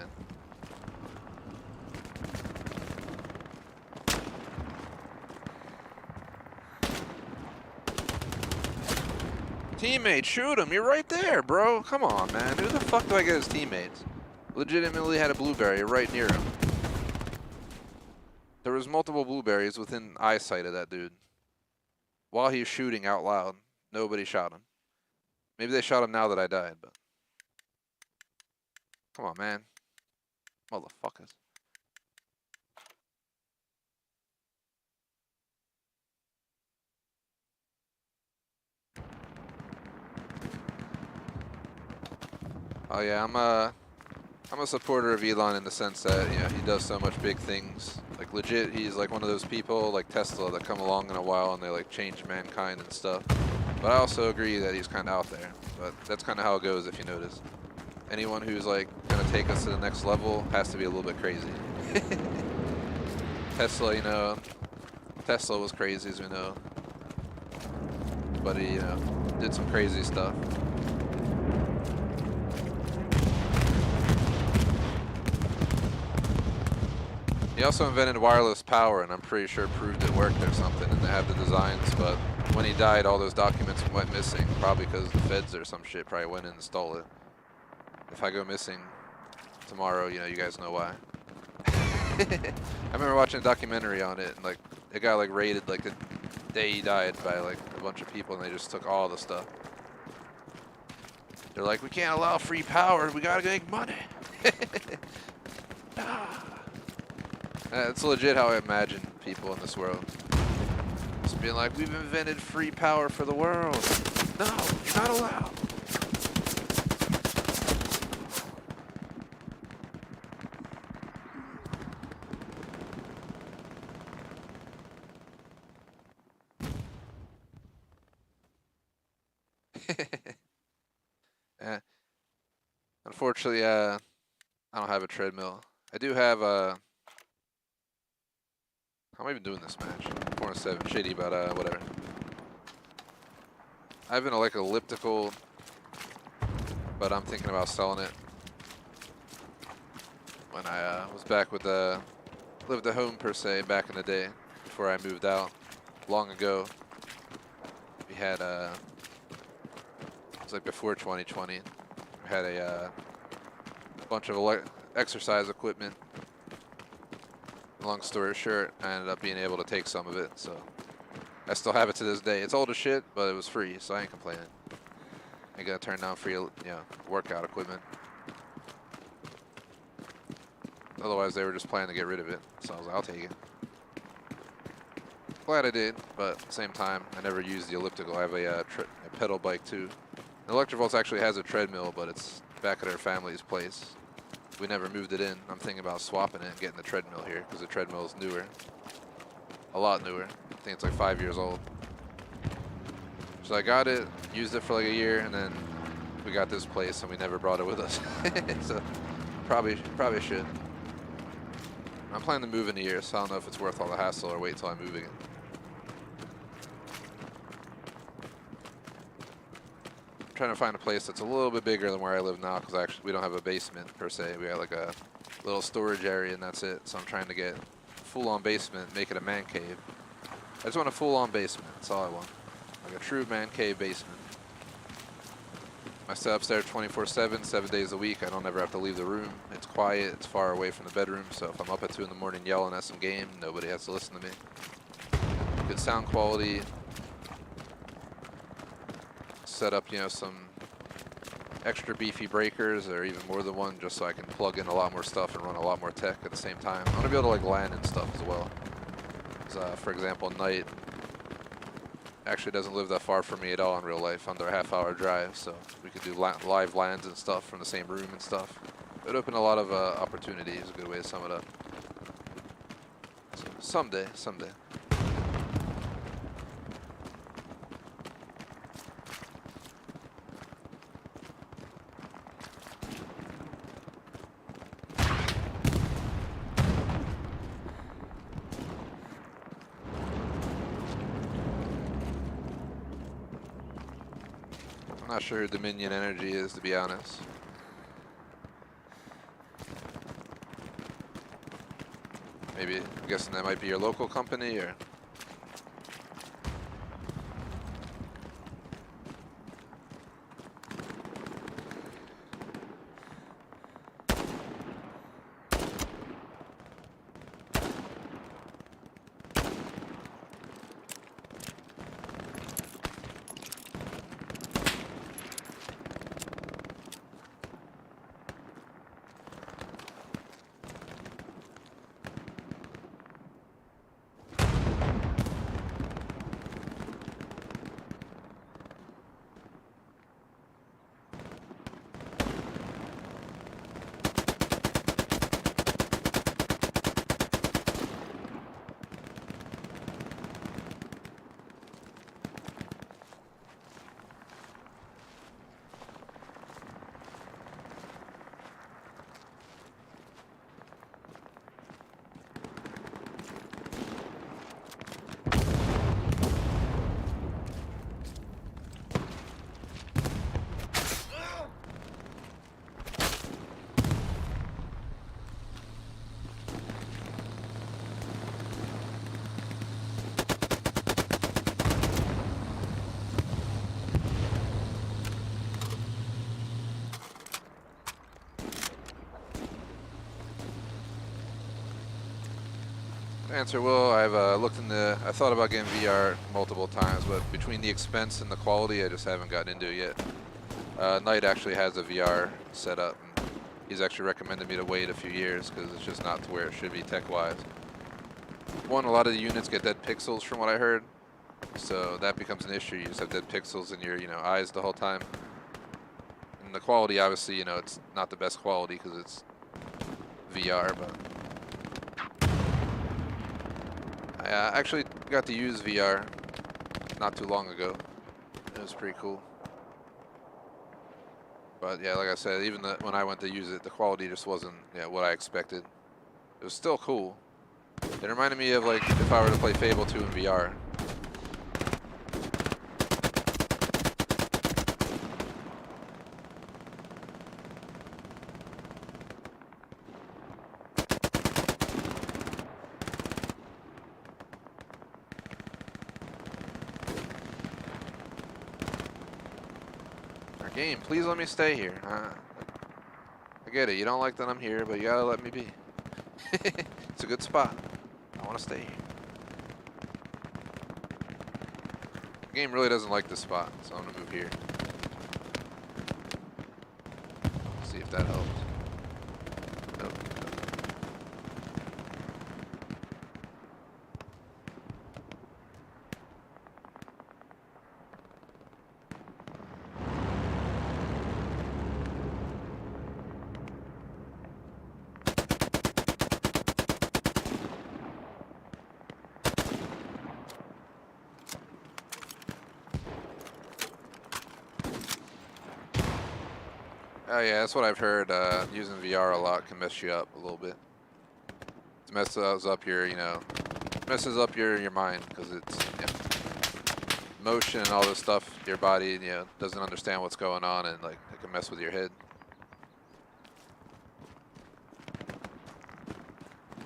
Teammate, shoot him, you're right there, bro. Come on, man, who the fuck do I get as teammates? Legitimately had a blueberry right near him. There was multiple blueberries within eyesight of that dude. While he was shooting out loud. Nobody shot him. Maybe they shot him now that I died, but... Come on, man. Motherfuckers. Oh yeah, I'm a supporter of Elon in the sense that, you know, he does so much big things. Like legit, he's like one of those people like Tesla that come along in a while and they like change mankind and stuff. But I also agree that he's kind of out there. But that's kind of how it goes if you notice. Anyone who's like gonna take us to the next level has to be a little bit crazy. Tesla, you know, Tesla was crazy as we know. But he, you know, did some crazy stuff. He also invented wireless power, and I'm pretty sure proved it worked or something, and they have the designs, but when he died, all those documents went missing, probably because the feds or some shit probably went in and stole it. If I go missing tomorrow, you know, you guys know why. I remember watching a documentary on it, and like, it got like raided like the day he died by like a bunch of people, and they just took all the stuff. They're like, we can't allow free power, we gotta make money. That's legit how I imagine people in this world. Just being like, we've invented free power for the world. No, you're not allowed. Unfortunately, I don't have a treadmill. I do have a... How am I even doing this match? 4-7, shitty, but whatever. I have an like elliptical, but I'm thinking about selling it. When I was back with lived at home per se back in the day, before I moved out, long ago. We had it was like before 2020. We had a bunch of exercise equipment. long story short, I ended up being able to take some of it, so I still have it to this day. It's old as shit, but it was free, so I ain't complaining. I gotta turn down free, workout equipment. Otherwise, they were just planning to get rid of it, so I was like, I'll take it. Glad I did, but at the same time, I never used the elliptical. I have a pedal bike too. The Electrovolts actually has a treadmill, but it's back at our family's place. We never moved it in. I'm thinking about swapping it and getting the treadmill here, because the treadmill is newer. A lot newer. I think it's like 5 years old. So I got it, used it for like a year, and then we got this place and we never brought it with us. So probably should. I'm planning to move in a year, so I don't know if it's worth all the hassle or wait till I move again. I'm trying to find a place that's a little bit bigger than where I live now, because actually we don't have a basement per se. We got like a little storage area and that's it. So I'm trying to get a full-on basement, make it a man cave. I just want a full-on basement. That's all I want. Like a true man cave basement. My setup's there 24/7, 7 days a week. I don't ever have to leave the room. It's quiet, it's far away from the bedroom, so if I'm up at 2 in the morning yelling at some game, nobody has to listen to me. Good sound quality. Set up, some extra beefy breakers, or even more than one, just so I can plug in a lot more stuff and run a lot more tech at the same time. I want to be able to like LAN and stuff as well. For example, Knight actually doesn't live that far from me at all in real life, under a half-hour drive, so we could do live LANs and stuff from the same room and stuff. It would open a lot of opportunities, a good way to sum it up. So someday. I'm not sure who Dominion Energy is, to be honest. Maybe, I'm guessing that might be your local company, or? Answer will. I thought about getting VR multiple times, but between the expense and the quality, I just haven't gotten into it yet. Knight actually has a VR set up, and he's actually recommended me to wait a few years because it's just not to where it should be tech-wise. One, a lot of the units get dead pixels from what I heard, so that becomes an issue. You just have dead pixels in your eyes the whole time. And the quality, obviously, it's not the best quality because it's VR, but I actually got to use VR not too long ago. It was pretty cool. But yeah, like I said, even when I went to use it, the quality just wasn't what I expected. It was still cool. It reminded me of like if I were to play Fable 2 in VR. Game, please let me stay here. I get it, you don't like that I'm here, but you gotta let me be. It's a good spot. want to stay here. The game really doesn't like this spot, so I'm gonna move here. See if that helps. Nope. Oh yeah, that's what I've heard. Using VR a lot can mess you up a little bit. It messes up your, messes up your mind because it's motion and all this stuff. Your body, doesn't understand what's going on, and like it can mess with your head.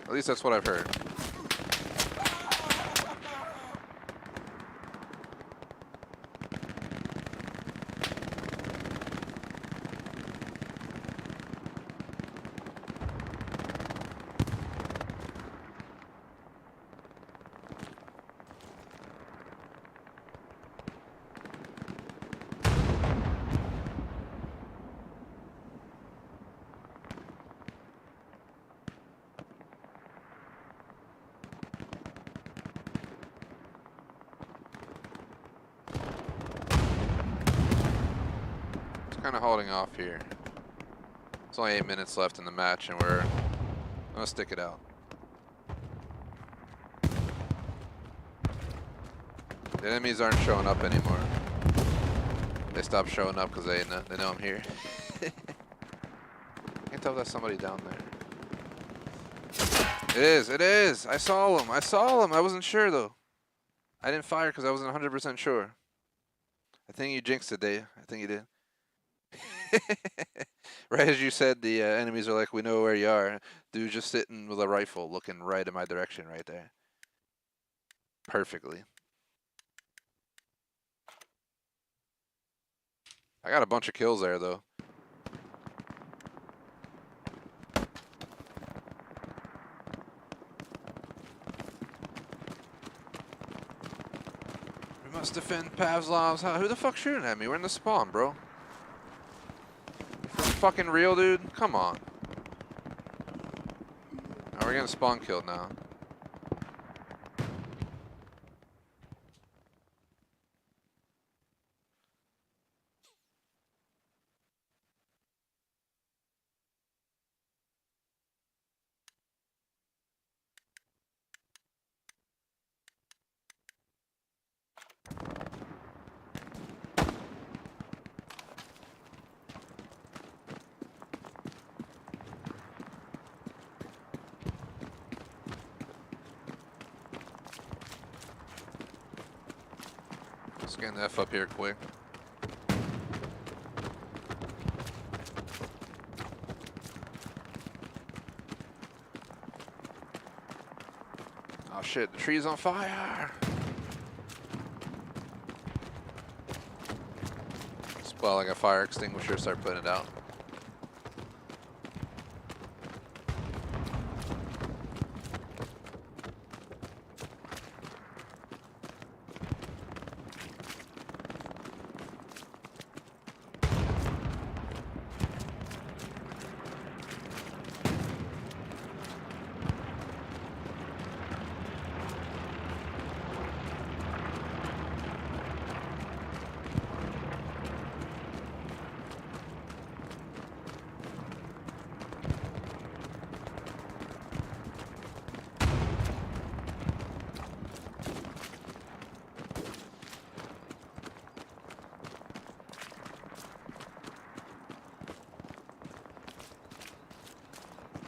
At least that's what I've heard. Kind of holding off here. It's only 8 minutes left in the match, and we're gonna stick it out. The enemies aren't showing up anymore. They stopped showing up because they know I'm here. I can't tell if that's somebody down there. It is. It is. I saw him. I saw him. I wasn't sure though. I didn't fire because I wasn't 100% sure. I think you jinxed it, Dave. I think you did. Right as you said, the enemies are like, we know where you are. Dude just sitting with a rifle looking right in my direction right there. Perfectly. I got a bunch of kills there though. We must defend Pavlov's house. Who the fuck's shooting at me? We're in the spawn, bro. Fucking real, dude? Come on. Oh, we're getting spawn killed now. Let's get the F up here quick. Oh shit, the tree's on fire! Spot like a fire extinguisher, start putting it out.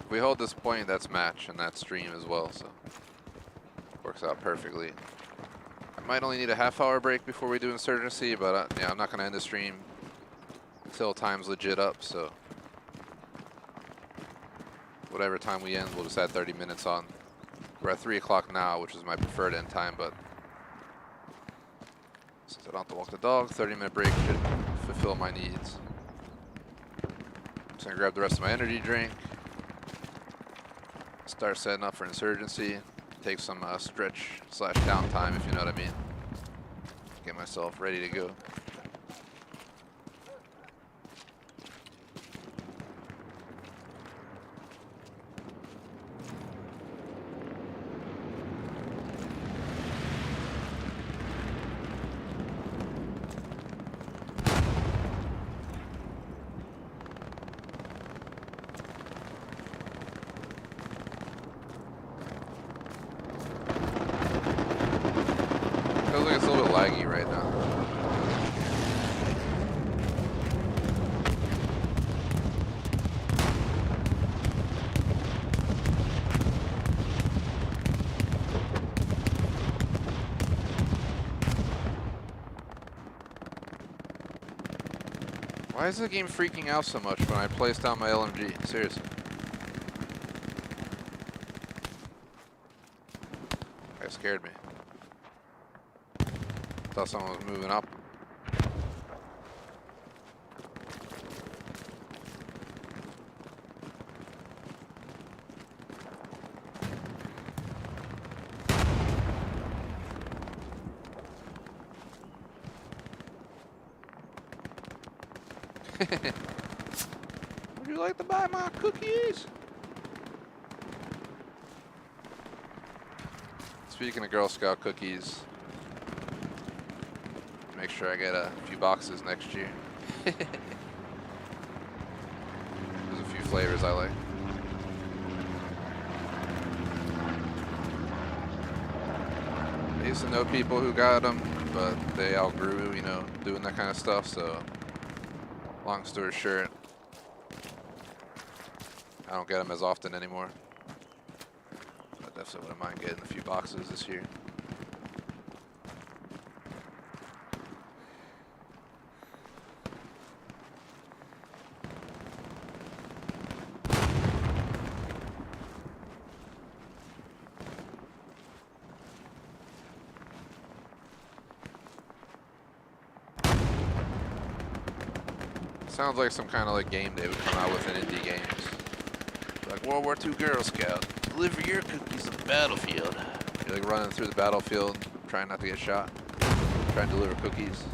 If we hold this point, that's match, and that's stream as well, so works out perfectly. I might only need a half-hour break before we do Insurgency, but yeah, I'm not going to end the stream until time's legit up, so whatever time we end, we'll just add 30 minutes on. We're at 3 o'clock now, which is my preferred end time, but since I don't have to walk the dog, 30-minute break should fulfill my needs. Just going to grab the rest of my energy drink. Start setting up for Insurgency. take some stretch / downtime, if you know what I mean. Get myself ready to go. Feels like it's a little bit laggy right now. Why is the game freaking out so much when I place down my LMG? Seriously. That scared me. Thought someone was moving up. Would you like to buy my cookies? Speaking of Girl Scout cookies, make sure I get a few boxes next year. There's a few flavors I like. I used to know people who got them, but they outgrew, you know, doing that kind of stuff, so long story short, I don't get them as often anymore. I definitely wouldn't mind getting a few boxes this year. Sounds like some kind of like game they would come out with in indie games. Like World War II Girl Scout, deliver your cookies on the battlefield. You're like running through the battlefield, trying not to get shot, trying to deliver cookies.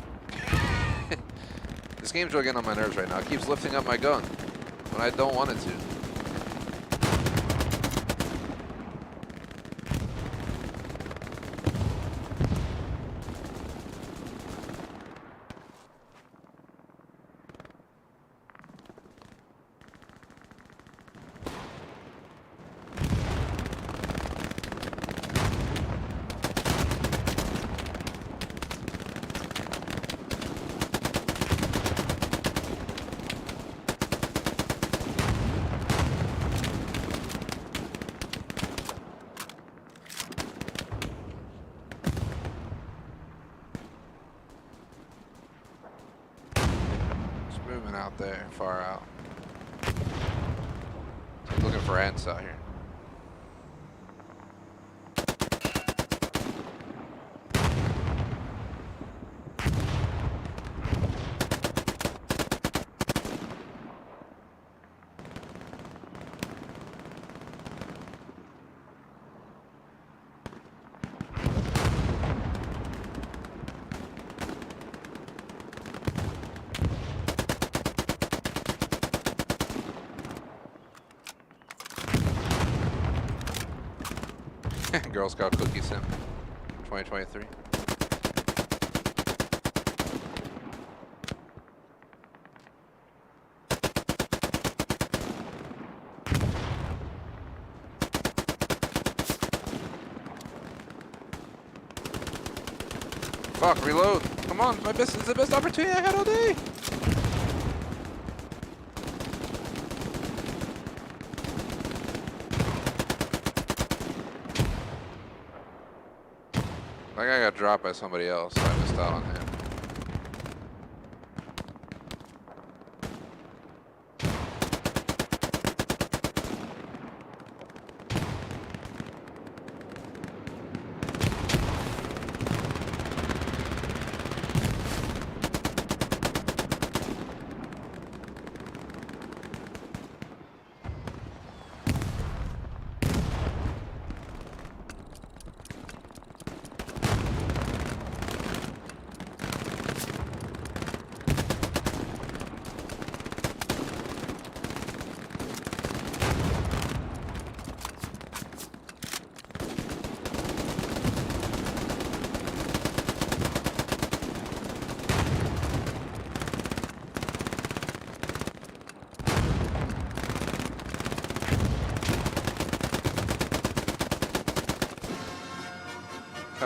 This game's really getting on my nerves right now. It keeps lifting up my gun when I don't want it to. Moving out there, far out. He's looking for ants out here. Girl Scout Cookie Sim 2023. Fuck, reload. Come on, this is the best opportunity I had all day. That guy got dropped by somebody else, so I missed out on him.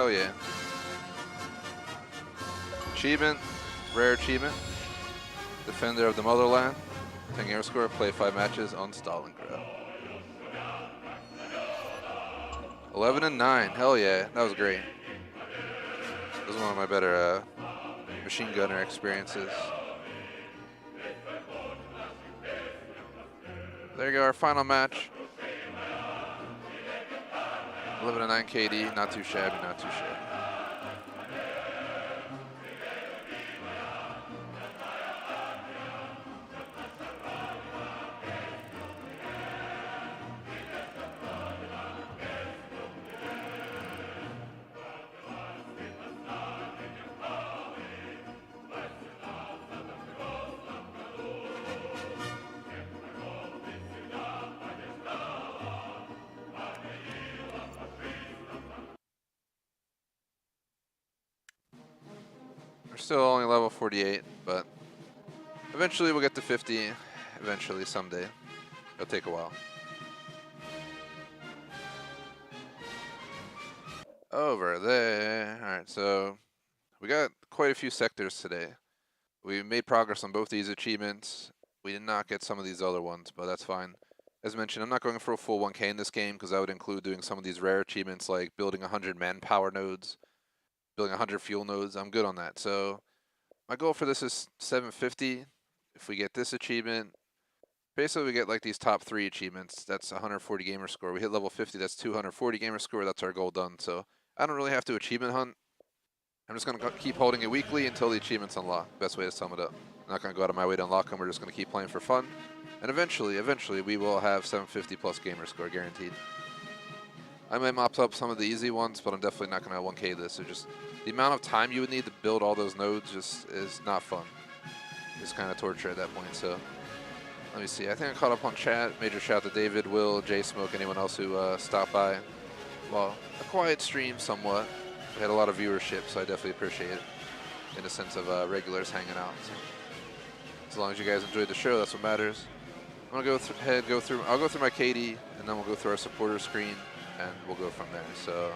Hell yeah. Achievement, rare achievement. Defender of the Motherland. 10 gamer score, play 5 matches on Stalingrad. 11 and 9, hell yeah, that was great. This was one of my better machine gunner experiences. There you go, our final match. 11 and 9 KD, not too shabby, not too shabby. We're still only level 48, but eventually we'll get to 50. Eventually, someday. It'll take a while. Over there. Alright, so we got quite a few sectors today. We made progress on both these achievements. We did not get some of these other ones, but that's fine. As mentioned, I'm not going for a full 1K in this game because that would include doing some of these rare achievements like building 100 manpower nodes, building 100 fuel nodes. I'm good on that. So my goal for this is 750. If we get this achievement, basically we get like these top 3 achievements. That's 140 gamer score. We hit level 50, that's 240 gamer score. That's our goal done. So I don't really have to achievement hunt. I'm just going to keep holding it weekly until the achievements unlock. Best way to sum it up. I'm not going to go out of my way to unlock them. We're just going to keep playing for fun. And eventually, we will have 750 plus gamer score guaranteed. I might mop up some of the easy ones, but I'm definitely not going to 1K this. So just the amount of time you would need to build all those nodes just is not fun. It's kind of torture at that point. So let me see. I think I caught up on chat. Major shout out to David, Will, J Smoke, anyone else who stopped by. Well, a quiet stream somewhat. We had a lot of viewership, so I definitely appreciate it in the sense of regulars hanging out. So as long as you guys enjoyed the show, that's what matters. I'm gonna I'll go through my KD, and then we'll go through our supporter screen, and we'll go from there. So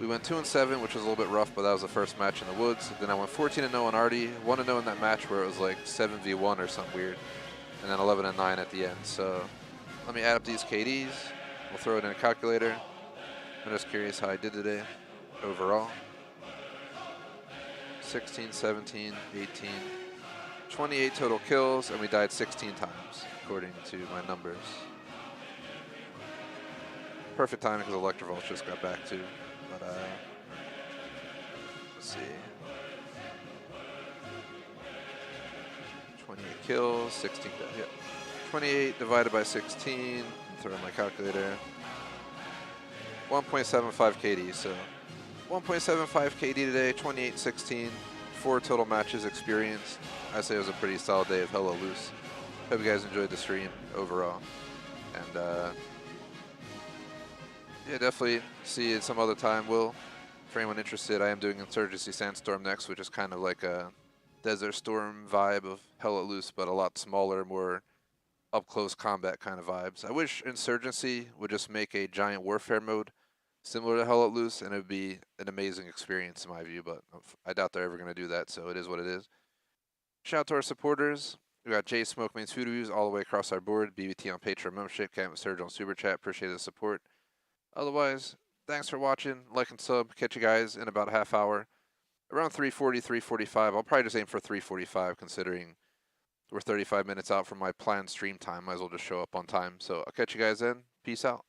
we went 2-7, which was a little bit rough, but that was the first match in the woods. Then I went 14-0 on Arty, 1-0 in that match where it was like 7v1 or something weird, and then 11-9 at the end. So let me add up these KDs. We'll throw it in a calculator. I'm just curious how I did today overall. 16, 17, 18, 28 total kills, and we died 16 times, according to my numbers. Perfect timing because Electrovolts just got back too. But let's see. 28 kills, 16 deaths. Yep. 28 divided by 16. Throw in my calculator. 1.75 KD. So 1.75 KD today. 28-16. 4 total matches experienced. I say it was a pretty solid day of Hello Loose. Hope you guys enjoyed the stream overall. And yeah, definitely see you some other time. Will, for anyone interested, I am doing Insurgency Sandstorm next, which is kind of like a Desert Storm vibe of Hello Loose, but a lot smaller, more up-close combat kind of vibes. I wish Insurgency would just make a giant warfare mode similar to Hello Loose, and it would be an amazing experience in my view, but I doubt they're ever going to do that, so it is what it is. Shout out to our supporters. We got J Smoke Mains Food Reviews all the way across our board, BBT on Patreon membership, Camp Surge on Super Chat. Appreciate the support. Otherwise, thanks for watching. Like and sub. Catch you guys in about a half hour. Around 3:40, 3:45. I'll probably just aim for 3:45 considering we're 35 minutes out from my planned stream time. Might as well just show up on time. So I'll catch you guys then. Peace out.